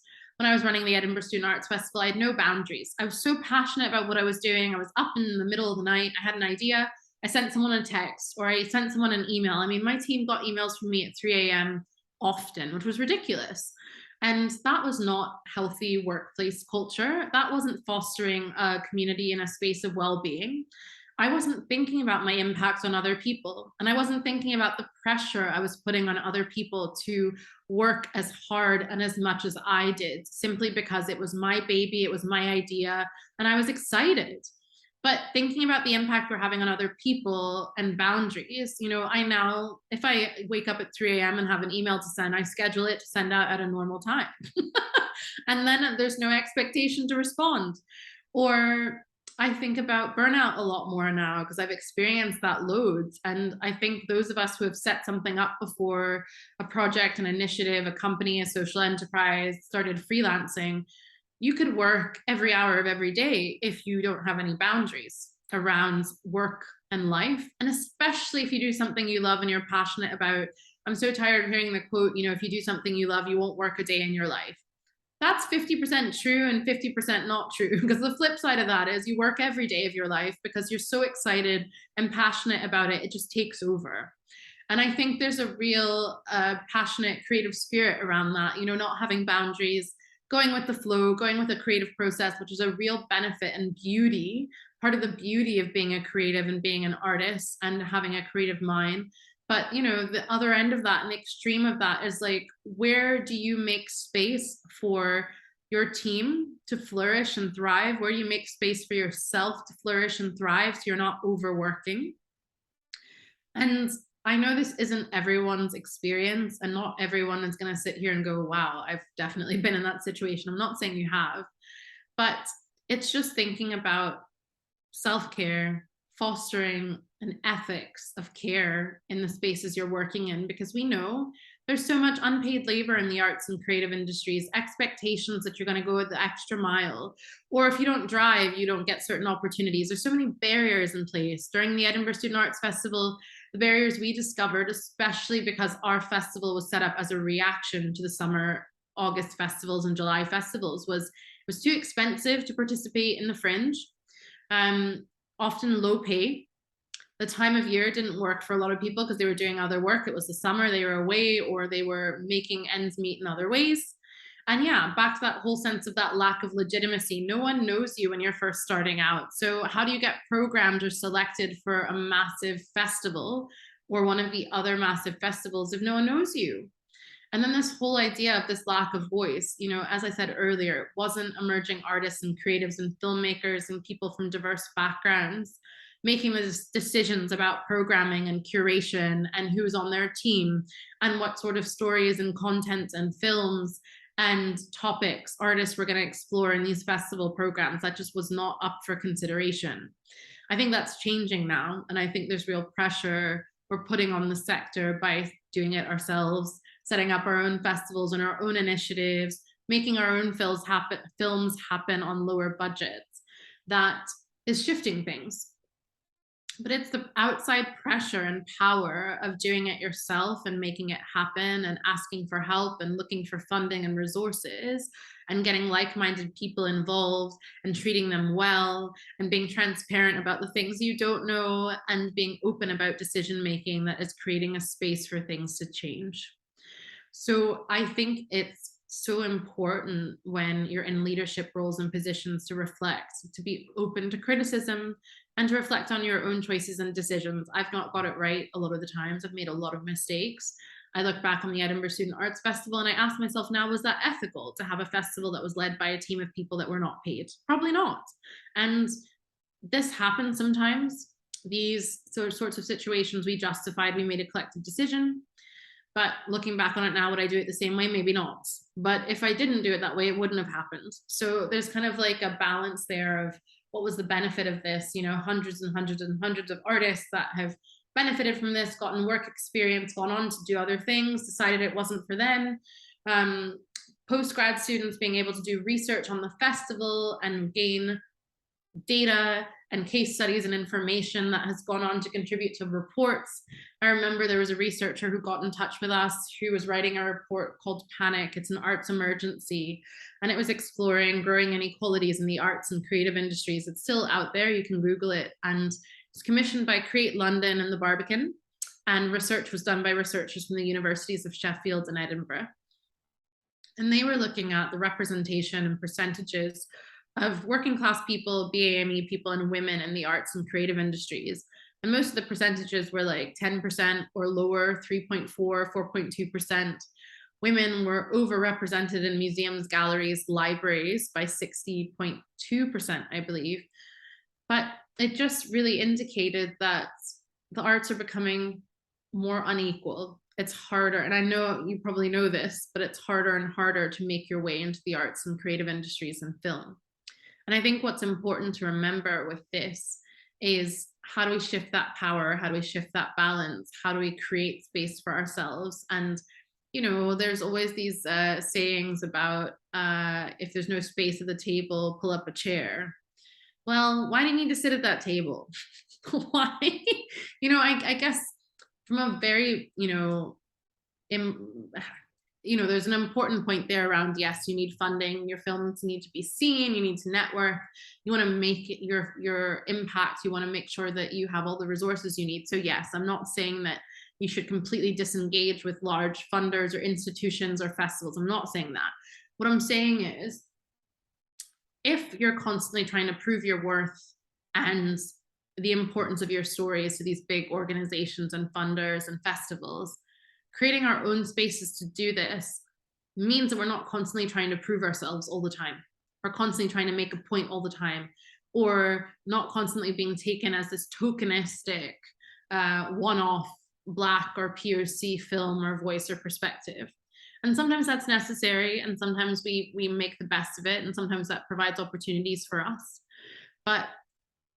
when I was running the Edinburgh Student Arts Festival, I had no boundaries. I was so passionate about what I was doing. I was up in the middle of the night. I had an idea. I sent someone a text, or I sent someone an email. I mean, my team got emails from me at 3 a.m. often, which was ridiculous. And that was not healthy workplace culture. That wasn't fostering a community and a space of well-being. I wasn't thinking about my impact on other people. And I wasn't thinking about the pressure I was putting on other people to work as hard and as much as I did, simply because it was my baby, it was my idea, and I was excited. But thinking about the impact we're having on other people and boundaries, you know, I now, if I wake up at 3 a.m. and have an email to send, I schedule it to send out at a normal time. And then there's no expectation to respond. Or I think about burnout a lot more now because I've experienced that loads. And I think those of us who have set something up before, a project, an initiative, a company, a social enterprise, started freelancing, you could work every hour of every day if you don't have any boundaries around work and life. And especially if you do something you love and you're passionate about. I'm so tired of hearing the quote, you know, if you do something you love, you won't work a day in your life. That's 50% true and 50% not true, because the flip side of that is you work every day of your life because you're so excited and passionate about it, it just takes over. And I think there's a real passionate creative spirit around that, you know, not having boundaries, going with the flow, going with a creative process, which is a real benefit and beauty, part of the beauty of being a creative and being an artist and having a creative mind. But, you know, the other end of that and the extreme of that is like, where do you make space for your team to flourish and thrive? Where do you make space for yourself to flourish and thrive so you're not overworking? And I know this isn't everyone's experience, and not everyone is going to sit here and go, wow, I've definitely been in that situation. I'm not saying you have, but it's just thinking about self-care, fostering an ethics of care in the spaces you're working in, because we know there's so much unpaid labor in the arts and creative industries, expectations that you're going to go the extra mile, or if you don't drive, you don't get certain opportunities. There's so many barriers in place. During the Edinburgh Student Arts Festival, the barriers we discovered, especially because our festival was set up as a reaction to the summer August festivals and July festivals, was it was too expensive to participate in the Fringe, often low pay. The time of year didn't work for a lot of people because they were doing other work. It was the summer, they were away, or they were making ends meet in other ways. And yeah, back to that whole sense of that lack of legitimacy. No one knows you when you're first starting out. So how do you get programmed or selected for a massive festival or one of the other massive festivals if no one knows you? And then this whole idea of this lack of voice, you know, as I said earlier, it wasn't emerging artists and creatives and filmmakers and people from diverse backgrounds making those decisions about programming and curation and who's on their team and what sort of stories and content and films and topics artists were going to explore in these festival programs. That just was not up for consideration. I think that's changing now. And I think there's real pressure we're putting on the sector by doing it ourselves, setting up our own festivals and our own initiatives, making our own films happen on lower budgets. That is shifting things. But it's the outside pressure and power of doing it yourself and making it happen and asking for help and looking for funding and resources and getting like-minded people involved and treating them well and being transparent about the things you don't know and being open about decision making that is creating a space for things to change. So I think it's so important when you're in leadership roles and positions to reflect, to be open to criticism and to reflect on your own choices and decisions. I've not got it right a lot of the times. I've made a lot of mistakes. I look back on the Edinburgh Student Arts Festival and I ask myself now, was that ethical to have a festival that was led by a team of people that were not paid? Probably not. And this happens sometimes. These sorts of situations we justified, we made a collective decision. But looking back on it now, would I do it the same way? Maybe not. But if I didn't do it that way, it wouldn't have happened. So there's kind of like a balance there of what was the benefit of this, you know, hundreds and hundreds and hundreds of artists that have benefited from this, gotten work experience, gone on to do other things, decided it wasn't for them. Post-grad students being able to do research on the festival and gain data and case studies and information that has gone on to contribute to reports. I remember there was a researcher who got in touch with us who was writing a report called Panic. It's an arts emergency, and it was exploring growing inequalities in the arts and creative industries. It's still out there, you can Google it, and it's commissioned by Create London and the Barbican, and research was done by researchers from the universities of Sheffield and Edinburgh. And they were looking at the representation and percentages of working class people, BAME people, and women in the arts and creative industries. And most of the percentages were like 10% or lower, 3.4, 4.2%. Women were overrepresented in museums, galleries, libraries by 60.2%, I believe. But it just really indicated that the arts are becoming more unequal. It's harder, and I know you probably know this, but it's harder and harder to make your way into the arts and creative industries and film. And I think what's important to remember with this is, how do we shift that power? How do we shift that balance? How do we create space for ourselves? And, you know, there's always these sayings about if there's no space at the table, pull up a chair. Well, why do you need to sit at that table? Why? You know, I guess from a very, there's an important point there around, yes, you need funding, your films need to be seen, you need to network, you want to make it your impact, you want to make sure that you have all the resources you need. So yes, I'm not saying that you should completely disengage with large funders or institutions or festivals. I'm not saying that. What I'm saying is, if you're constantly trying to prove your worth and the importance of your stories to these big organizations and funders and festivals, creating our own spaces to do this means that we're not constantly trying to prove ourselves all the time. We're constantly trying to make a point all the time, or not constantly being taken as this tokenistic, one-off Black or POC film or voice or perspective. And sometimes that's necessary, and sometimes we make the best of it, and sometimes that provides opportunities for us. But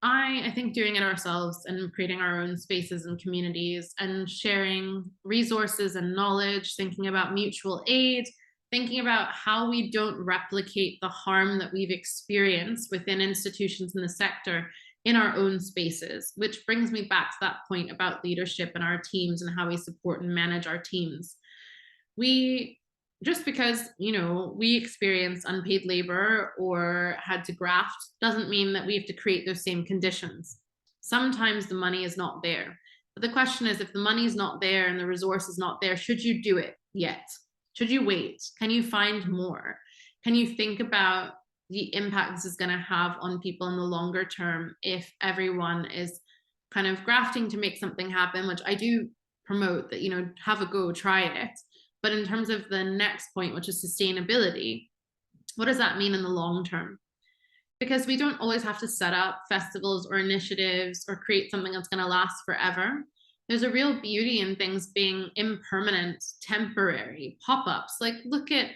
I think doing it ourselves and creating our own spaces and communities and sharing resources and knowledge, thinking about mutual aid, thinking about how we don't replicate the harm that we've experienced within institutions in the sector in our own spaces, which brings me back to that point about leadership and our teams and how we support and manage our teams. Just because, we experience unpaid labor or had to graft doesn't mean that we have to create those same conditions. Sometimes the money is not there. But the question is, if the money is not there and the resource is not there, should you do it yet? Should you wait? Can you find more? Can you think about the impact this is going to have on people in the longer term if everyone is kind of grafting to make something happen, which I do promote, that, have a go, try it. But in terms of the next point, which is sustainability, what does that mean in the long term? Because we don't always have to set up festivals or initiatives or create something that's going to last forever. There's a real beauty in things being impermanent, temporary, pop-ups. Like, look at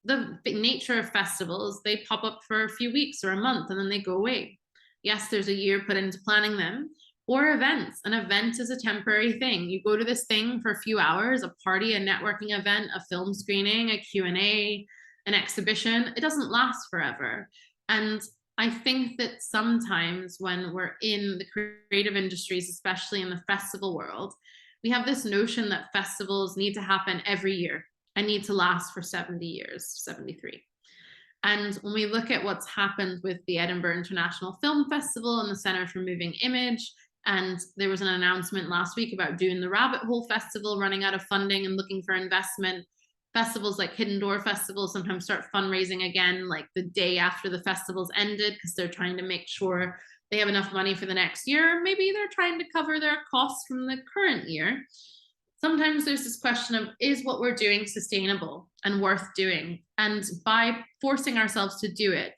the nature of festivals. They pop up for a few weeks or a month and then they go away. Yes, there's a year put into planning them. Or events. An event is a temporary thing. You go to this thing for a few hours, a party, a networking event, a film screening, a Q&A, an exhibition. It doesn't last forever. And I think that sometimes when we're in the creative industries, especially in the festival world, we have this notion that festivals need to happen every year and need to last for 70 years, 73. And when we look at what's happened with the Edinburgh International Film Festival and the Centre for Moving Image, and there was an announcement last week about doing the Rabbit Hole Festival running out of funding and looking for investment. Festivals like Hidden Door Festival sometimes start fundraising again, like the day after the festival's ended, because they're trying to make sure they have enough money for the next year. Maybe they're trying to cover their costs from the current year. Sometimes there's this question of, is what we're doing sustainable and worth doing? And by forcing ourselves to do it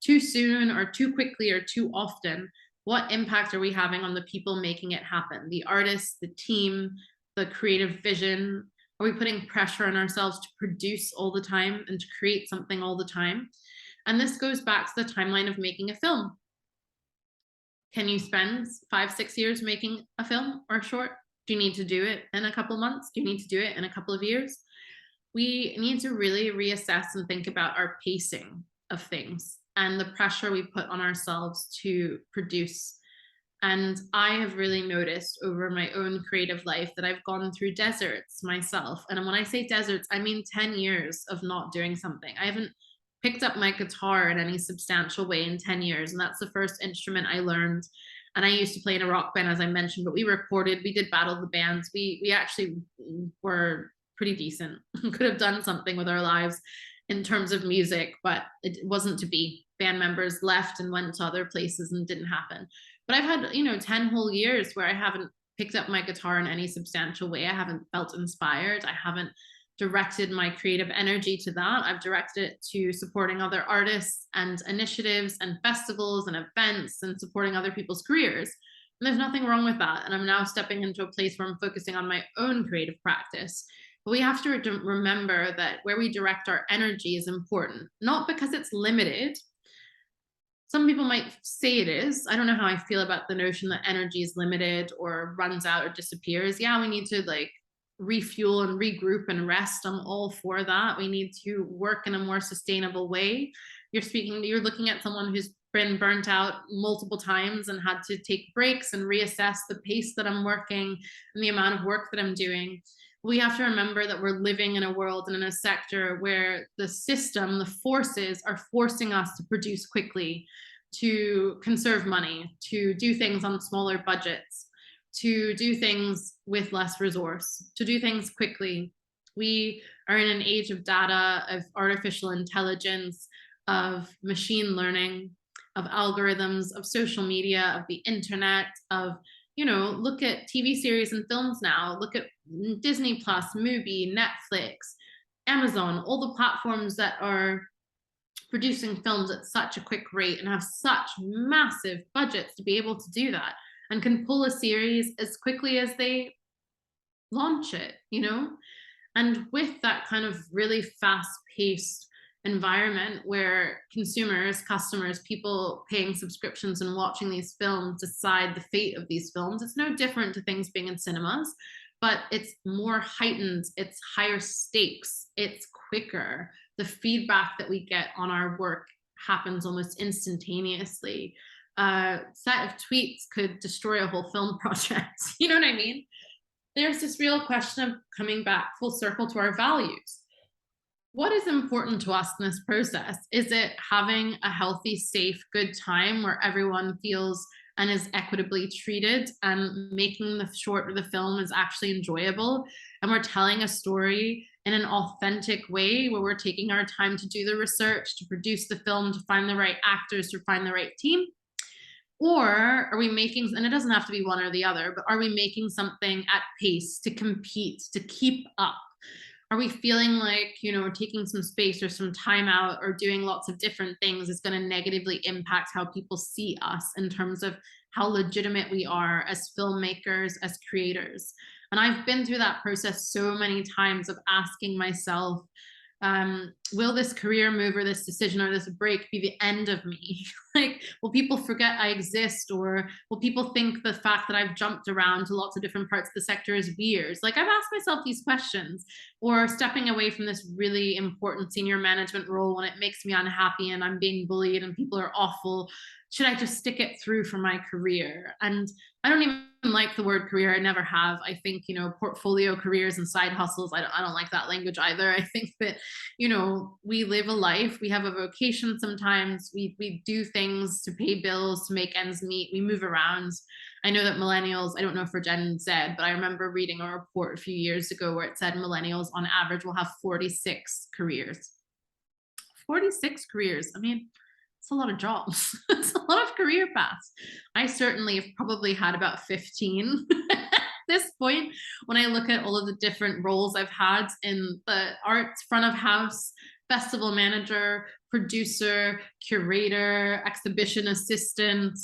too soon or too quickly or too often, what impact are we having on the people making it happen? The artists, the team, the creative vision? Are we putting pressure on ourselves to produce all the time and to create something all the time? And this goes back to the timeline of making a film. Can you spend 5-6 years making a film or a short? Do you need to do it in a couple of months? Do you need to do it in a couple of years? We need to really reassess and think about our pacing of things and the pressure we put on ourselves to produce. And I have really noticed over my own creative life that I've gone through deserts myself. And when I say deserts, I mean 10 years of not doing something. I haven't picked up my guitar in any substantial way in 10 years. And that's the first instrument I learned. And I used to play in a rock band, as I mentioned, but we recorded, we did battle the bands. We actually were pretty decent. Could have done something with our lives in terms of music, but it wasn't to be. Band members left and went to other places and didn't happen. But I've had, 10 whole years where I haven't picked up my guitar in any substantial way. I haven't felt inspired. I haven't directed my creative energy to that. I've directed it to supporting other artists and initiatives and festivals and events and supporting other people's careers. And there's nothing wrong with that. And I'm now stepping into a place where I'm focusing on my own creative practice. But we have to remember that where we direct our energy is important, not because it's limited. Some people might say it is. I don't know how I feel about the notion that energy is limited or runs out or disappears. Yeah, we need to refuel and regroup and rest. I'm all for that. We need to work in a more sustainable way. You're looking at someone who's been burnt out multiple times and had to take breaks and reassess the pace that I'm working and the amount of work that I'm doing. We have to remember that we're living in a world and in a sector where the system, the forces are forcing us to produce quickly, to conserve money, to do things on smaller budgets, to do things with less resource, to do things quickly. We are in an age of data, of artificial intelligence, of machine learning, of algorithms, of social media, of the internet, of look at TV series and films now. Look at Disney Plus, Mubi, Netflix, Amazon, all the platforms that are producing films at such a quick rate and have such massive budgets to be able to do that and can pull a series as quickly as they launch it, And with that kind of really fast-paced environment where consumers, customers, people paying subscriptions and watching these films decide the fate of these films, it's no different to things being in cinemas, but it's more heightened, it's higher stakes, it's quicker. The feedback that we get on our work happens almost instantaneously. A set of tweets could destroy a whole film project. You know what I mean? There's this real question of coming back full circle to our values. What is important to us in this process? Is it having a healthy, safe, good time where everyone feels and is equitably treated and making the film is actually enjoyable? And we're telling a story in an authentic way where we're taking our time to do the research, to produce the film, to find the right actors, to find the right team? Or are we making, and it doesn't have to be one or the other, but are we making something at pace to compete, to keep up? Are we feeling like, taking some space or some time out or doing lots of different things is going to negatively impact how people see us in terms of how legitimate we are as filmmakers, as creators? And I've been through that process so many times of asking myself, will this career move or this decision or this break be the end of me? Will people forget I exist? Or will people think the fact that I've jumped around to lots of different parts of the sector is weird? I've asked myself these questions. Or stepping away from this really important senior management role when it makes me unhappy and I'm being bullied and people are awful, should I just stick it through for my career? And I don't even like the word career. I never have. I think, portfolio careers and side hustles, I don't like that language either. I think that, we live a life, we have a vocation sometimes, we do things to pay bills, to make ends meet, we move around. I know that millennials, I don't know for Gen Z, but I remember reading a report a few years ago where it said millennials on average will have 46 careers. 46 careers. I mean, it's a lot of jobs. It's a lot of career paths. I certainly have probably had about 15 at this point when I look at all of the different roles I've had in the arts front of house, festival manager, producer, curator, exhibition assistant,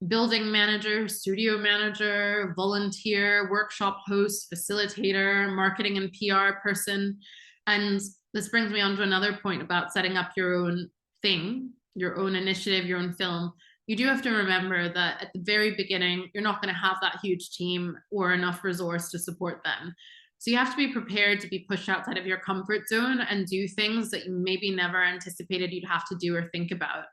building manager, studio manager, volunteer, workshop host, facilitator, marketing and PR person. And this brings me on to another point about setting up your own thing, your own initiative, your own film. You do have to remember that at the very beginning, you're not going to have that huge team or enough resource to support them. So you have to be prepared to be pushed outside of your comfort zone and do things that you maybe never anticipated you'd have to do or think about.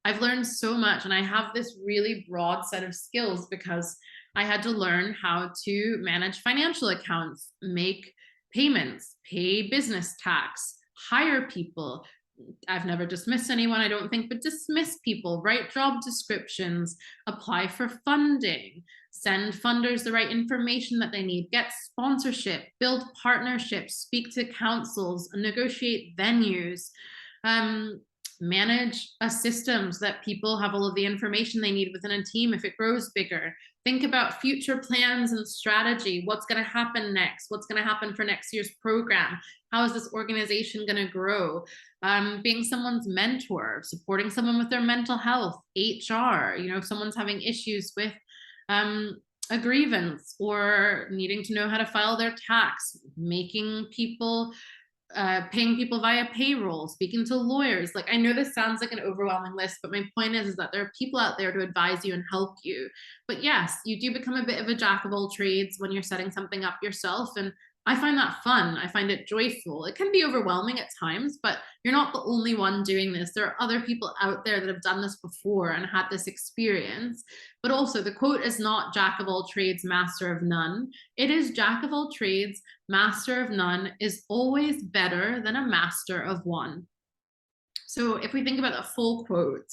I've learned so much, and I have this really broad set of skills because I had to learn how to manage financial accounts, make payments, pay business tax, hire people. I've never dismissed anyone, I don't think, but dismiss people, write job descriptions, apply for funding, send funders the right information that they need, get sponsorship, build partnerships, speak to councils, negotiate venues, manage systems that people have all of the information they need within a team if it grows bigger. Think about future plans and strategy. What's going to happen next? What's going to happen for next year's program? How is this organization going to grow? Being someone's mentor, supporting someone with their mental health, HR, if someone's having issues with a grievance or needing to know how to file their tax, making people paying people via payroll, speaking to lawyers. Like, I know this sounds like an overwhelming list, but my point is that there are people out there to advise you and help you. But yes, you do become a bit of a jack of all trades when you're setting something up yourself. And I find that fun. I find it joyful. It can be overwhelming at times, but you're not the only one doing this. There are other people out there that have done this before and had this experience. But also, the quote is not jack of all trades, master of none. It is jack of all trades, master of none is always better than a master of one. So if we think about the full quote,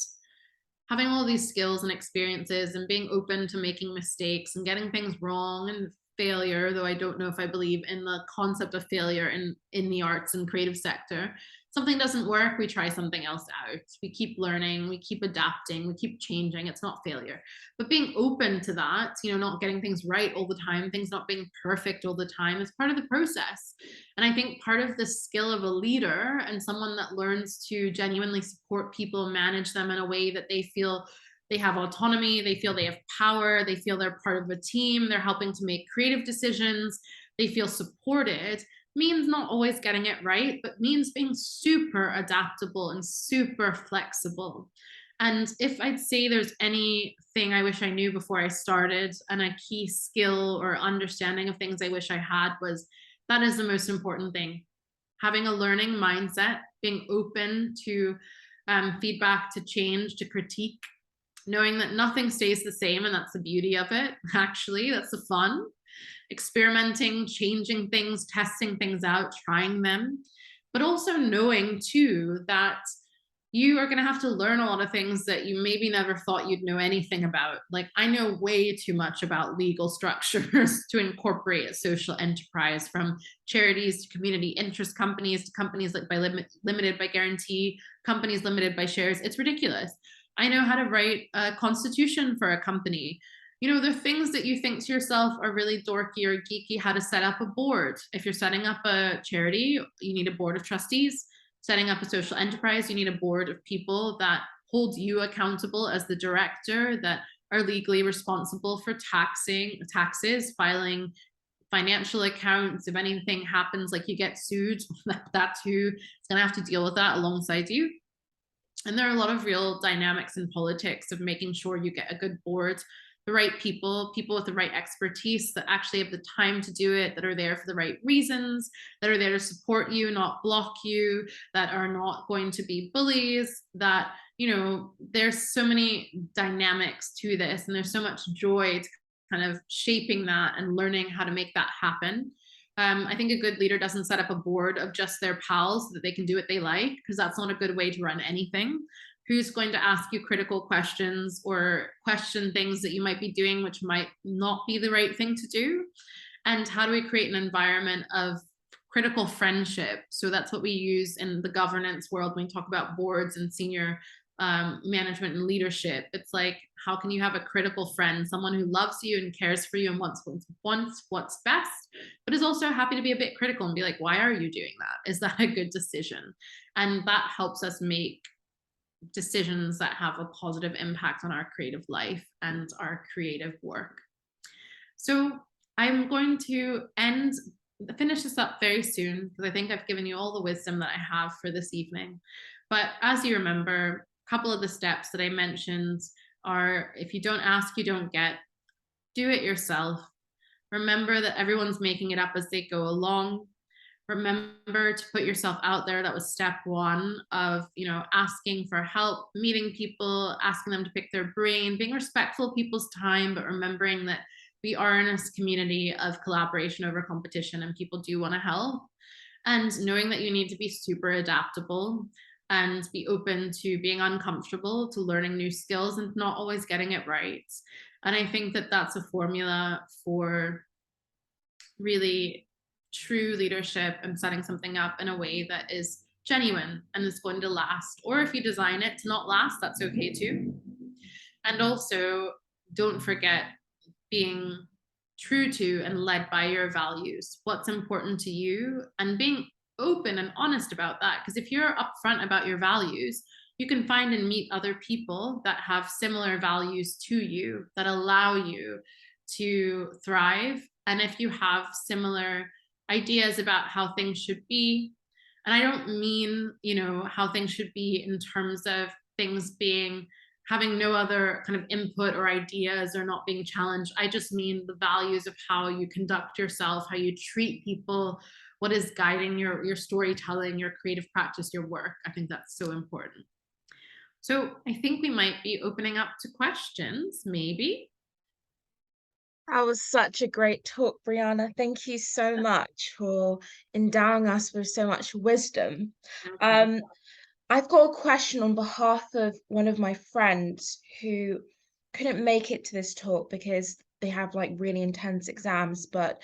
having all these skills and experiences and being open to making mistakes and getting things wrong and failure, though I don't know if I believe in the concept of failure in the arts and creative sector. Something doesn't work, we try something else out. We keep learning, we keep adapting, we keep changing. It's not failure. But being open to that, not getting things right all the time, things not being perfect all the time is part of the process. And I think part of the skill of a leader and someone that learns to genuinely support people, manage them in a way that they feel they have autonomy, they feel they have power, they feel they're part of a team, they're helping to make creative decisions, they feel supported, means not always getting it right, but means being super adaptable and super flexible. And if I'd say there's anything I wish I knew before I started, and a key skill or understanding of things I wish I had, was that is the most important thing. Having a learning mindset, being open to feedback, to change, to critique, knowing that nothing stays the same, and that's the beauty of it. Actually, that's the fun. Experimenting, changing things, testing things out, trying them, but also knowing too that you are going to have to learn a lot of things that you maybe never thought you'd know anything about. Like, I know way too much about legal structures to incorporate a social enterprise, from charities to community interest companies to companies like limited by guarantee, companies limited by shares. It's ridiculous. I know how to write a constitution for a company. The things that you think to yourself are really dorky or geeky, how to set up a board. If you're setting up a charity, you need a board of trustees. Setting up a social enterprise, you need a board of people that hold you accountable as the director, that are legally responsible for taxes, filing financial accounts. If anything happens, like you get sued, that's who's going to have to deal with that alongside you. And there are a lot of real dynamics in politics of making sure you get a good board, the right people with the right expertise that actually have the time to do it, that are there for the right reasons, that are there to support you, not block you, that are not going to be bullies, that, there's so many dynamics to this, and there's so much joy to kind of shaping that and learning how to make that happen. I think a good leader doesn't set up a board of just their pals so that they can do what they like, because that's not a good way to run anything. Who's going to ask you critical questions or question things that you might be doing which might not be the right thing to do? And how do we create an environment of critical friendship? So that's what we use in the governance world when we talk about boards and senior management and leadership. It's like, how can you have a critical friend, someone who loves you and cares for you and wants what's best, but is also happy to be a bit critical and be like, why are you doing that? Is that a good decision? And that helps us make decisions that have a positive impact on our creative life and our creative work. So I'm going to finish this up very soon, because I think I've given you all the wisdom that I have for this evening. But as you remember, a couple of the steps that I mentioned are, if you don't ask, you don't get. Do it yourself. Remember that everyone's making it up as they go along. Remember to put yourself out there. That was step one of, asking for help, meeting people, asking them to pick their brain, being respectful of people's time, but remembering that we are in this community of collaboration over competition and people do want to help. And knowing that you need to be super adaptable and be open to being uncomfortable, to learning new skills and not always getting it right. And I think that that's a formula for really true leadership and setting something up in a way that is genuine and is going to last. Or if you design it to not last, that's okay too. And also, don't forget being true to and led by your values, what's important to you, and being open and honest about that. Because if you're upfront about your values, you can find and meet other people that have similar values to you that allow you to thrive. And if you have similar ideas about how things should be, and I don't mean, how things should be in terms of things being having no other kind of input or ideas or not being challenged. I just mean the values of how you conduct yourself, how you treat people, what is guiding your storytelling, your creative practice, your work. I think that's so important. So I think we might be opening up to questions, maybe. That was such a great talk, Brianna. Thank you so much for endowing us with so much wisdom. Okay. I've got a question on behalf of one of my friends who couldn't make it to this talk because they have like really intense exams. But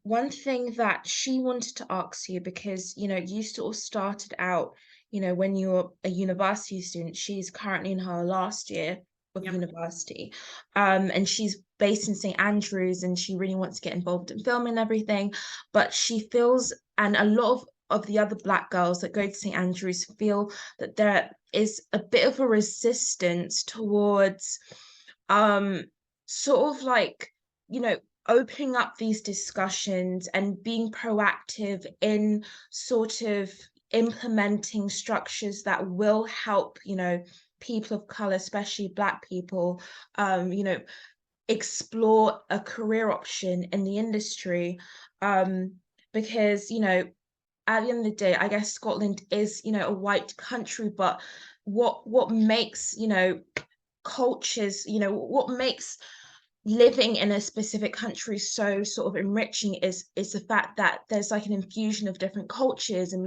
one thing that she wanted to ask you, because you sort of started out, when you were a university student, she's currently in her last year of university, and she's based in St. Andrews, and she really wants to get involved in film and everything, but she feels, and a lot of the other Black girls that go to St. Andrews feel, that there is a bit of a resistance towards sort of like, opening up these discussions and being proactive in sort of implementing structures that will help, people of color, especially Black people, explore a career option in the industry, because at the end of the day, I guess Scotland is, a white country, but what makes, cultures, what makes living in a specific country so sort of enriching is the fact that there's like an infusion of different cultures, and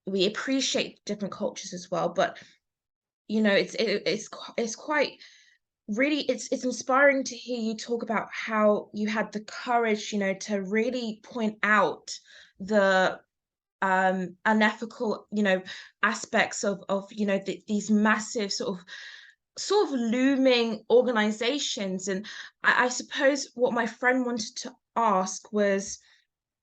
we appreciate different cultures as well. But it's quite really, it's inspiring to hear you talk about how you had the courage, to really point out the unethical, aspects of these massive sort of looming organizations. And I suppose what my friend wanted to ask was,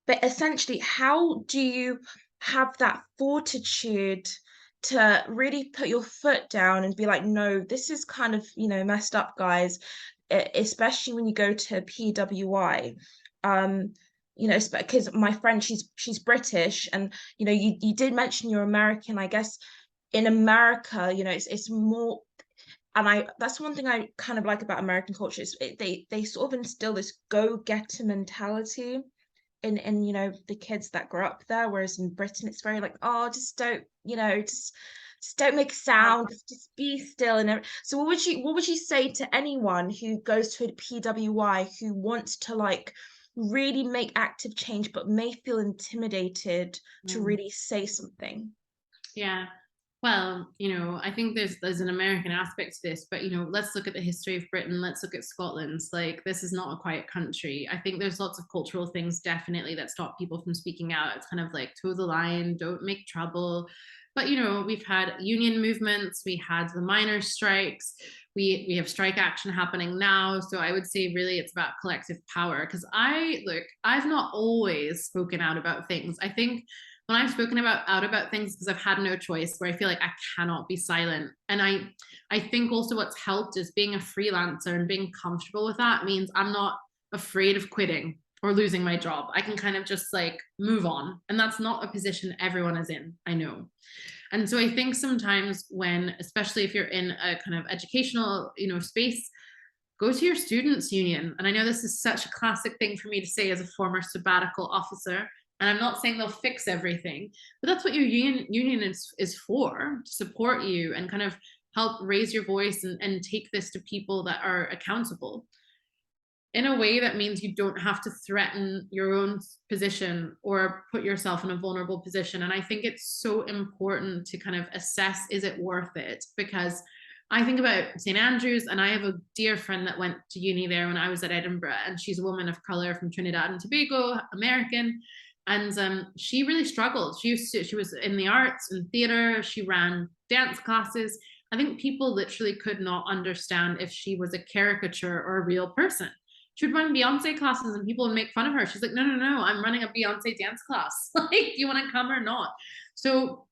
but essentially, how do you have that fortitude to really put your foot down and be like, no, this is kind of, messed up, guys, especially when you go to PWI. Because my friend, she's British, and you did mention you're American. I guess in America, it's more, and that's one thing I kind of like about American culture, is they sort of instill this go-getter mentality in the kids that grow up there, whereas in Britain it's very like, oh, just don't, just don't make a sound, just be still. And so what would you say to anyone who goes to a PWI who wants to like really make active change but may feel intimidated to really say something? Yeah. Well, I think there's an American aspect to this, but let's look at the history of Britain. Let's look at Scotland. Like, this is not a quiet country. I think there's lots of cultural things definitely that stop people from speaking out. It's kind of like toe the line, don't make trouble. But we've had union movements, we had the miners' strikes, we have strike action happening now. So I would say really it's about collective power. Because I've not always spoken out about things. I think when I've spoken out about things, because I've had no choice, where I feel like I cannot be silent. And I think also what's helped is being a freelancer and being comfortable with that means I'm not afraid of quitting or losing my job. I can kind of just like move on. And that's not a position everyone is in, I know. And so I think sometimes when, especially if you're in a kind of educational, space, go to your students' union. And I know this is such a classic thing for me to say as a former sabbatical officer, and I'm not saying they'll fix everything, but that's what your union is for, to support you and kind of help raise your voice and take this to people that are accountable in a way that means you don't have to threaten your own position or put yourself in a vulnerable position. And I think it's so important to kind of assess, is it worth it? Because I think about St. Andrews, and I have a dear friend that went to uni there when I was at Edinburgh, and she's a woman of color from Trinidad and Tobago, American. And she really struggled. She was in the arts and theater. She ran dance classes. I think people literally could not understand if she was a caricature or a real person. She would run Beyonce classes and people would make fun of her. She's like, no, I'm running a Beyonce dance class. Like, you want to come or not? So,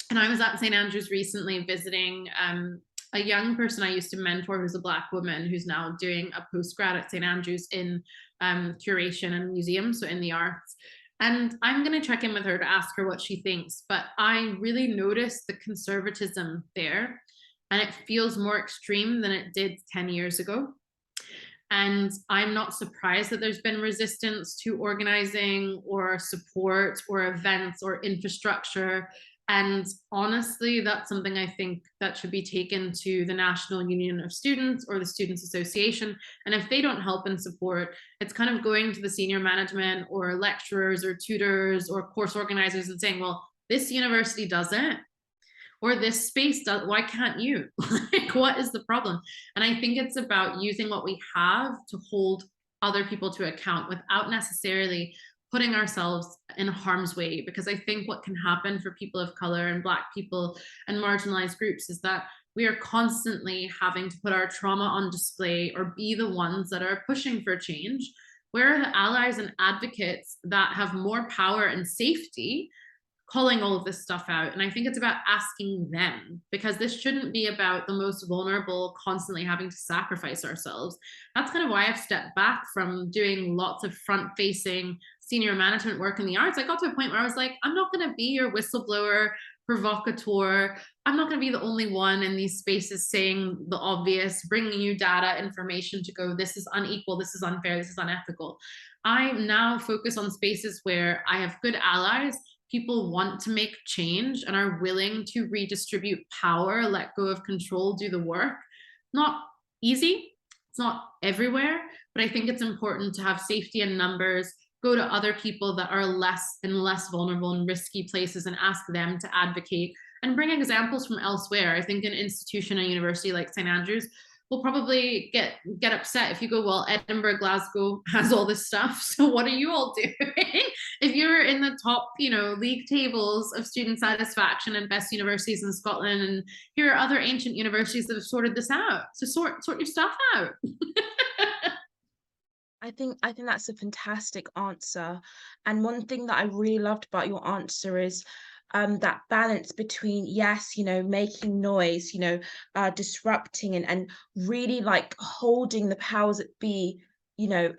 and I was at St. Andrews recently visiting a young person I used to mentor who's a Black woman who's now doing a postgrad at St. Andrews in curation and museums, so in the arts. And I'm going to check in with her to ask her what she thinks. But I really noticed the conservatism there, and it feels more extreme than it did 10 years ago. And I'm not surprised that there's been resistance to organizing or support or events or infrastructure. And honestly, that's something I think that should be taken to the National Union of Students or the Students Association. And if they don't help and support, it's kind of going to the senior management or lecturers or tutors or course organizers and saying, well, this university doesn't, or this space does, why can't you? Like, what is the problem? And I think it's about using what we have to hold other people to account without necessarily putting ourselves in harm's way. Because I think what can happen for people of color and Black people and marginalized groups is that we are constantly having to put our trauma on display or be the ones that are pushing for change. Where are the allies and advocates that have more power and safety calling all of this stuff out? And I think it's about asking them, because this shouldn't be about the most vulnerable constantly having to sacrifice ourselves. That's kind of why I've stepped back from doing lots of front-facing senior management work in the arts. I got to a point where I was like, I'm not going to be your whistleblower, provocateur. I'm not going to be the only one in these spaces saying the obvious, bringing you data, information to go, this is unequal, this is unfair, this is unethical. I now focus on spaces where I have good allies. People want to make change and are willing to redistribute power, let go of control, do the work. Not easy, it's not everywhere, but I think it's important to have safety in numbers, go to other people that are less and less vulnerable and risky places and ask them to advocate and bring examples from elsewhere. I think an institution, a university like St. Andrews will probably get upset if you go, well, Edinburgh, Glasgow has all this stuff, so what are you all doing? If you're in the top, league tables of student satisfaction and best universities in Scotland, and here are other ancient universities that have sorted this out, so sort your stuff out. I think that's a fantastic answer. And one thing that I really loved about your answer is that balance between, yes, making noise, disrupting and really like holding the powers that be,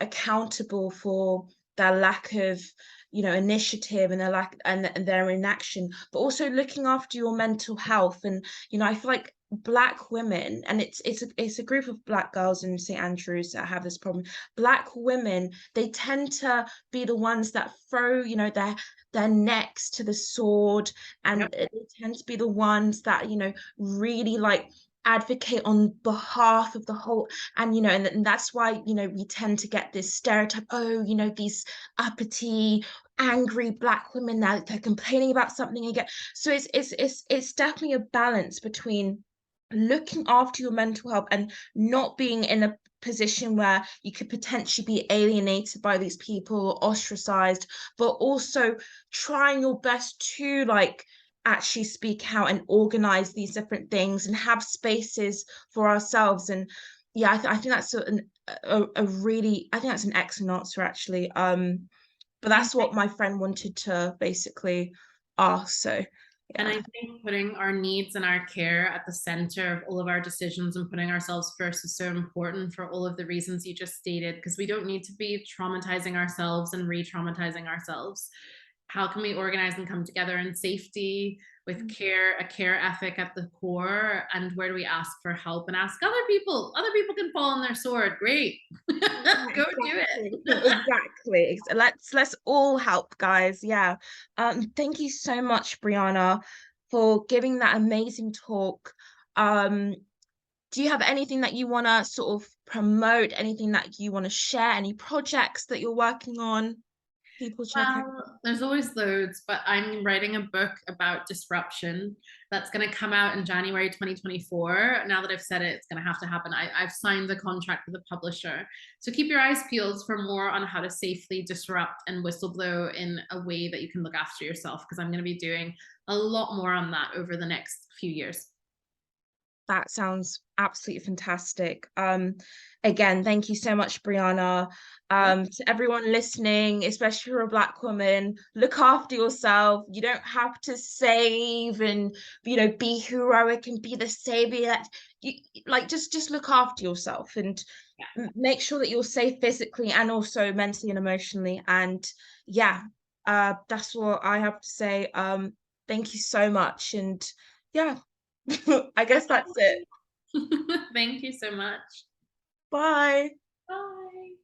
accountable for their lack of, initiative and their lack and their inaction, but also looking after your mental health. And, I feel like Black women, and it's a group of Black girls in St. Andrews that have this problem. Black women, they tend to be the ones that throw, their necks to the sword, and Yep. they tend to be the ones that, really like advocate on behalf of the whole. And and that's why we tend to get this stereotype, these uppity, angry Black women that they're complaining about something again. So it's definitely a balance between looking after your mental health and not being in a position where you could potentially be alienated by these people, ostracized, but also trying your best to like actually speak out and organize these different things and have spaces for ourselves. And yeah, I think that's a really, I think that's an excellent answer actually. But that's what my friend wanted to basically ask. So And I yeah. think putting our needs and our care at the center of all of our decisions and putting ourselves first is so important for all of the reasons you just stated, because we don't need to be traumatizing ourselves and re-traumatizing ourselves. How can we organize and come together in safety with care, a care ethic at the core. And where do we ask for help and ask other people? Other people can fall on their sword. Great. Go do it. Exactly. Let's all help, guys. Yeah. Thank you so much, Brianna, for giving that amazing talk. Do you have anything that you want to sort of promote, anything that you want to share, any projects that you're working on? People check out. There's always loads, but I'm writing a book about disruption that's going to come out in January 2024. Now that I've said it, it's going to have to happen. I've signed the contract with the publisher. So keep your eyes peeled for more on how to safely disrupt and whistleblow in a way that you can look after yourself, because I'm going to be doing a lot more on that over the next few years. That sounds absolutely fantastic. Again, thank you so much, Brianna. To everyone listening, especially for a Black woman, look after yourself. You don't have to save and, you know, be heroic and be the savior. You like just look after yourself and make sure that you're safe physically and also mentally and emotionally. And yeah, that's what I have to say. Thank you so much. And yeah. I guess that's it. Thank you so much. Bye. Bye.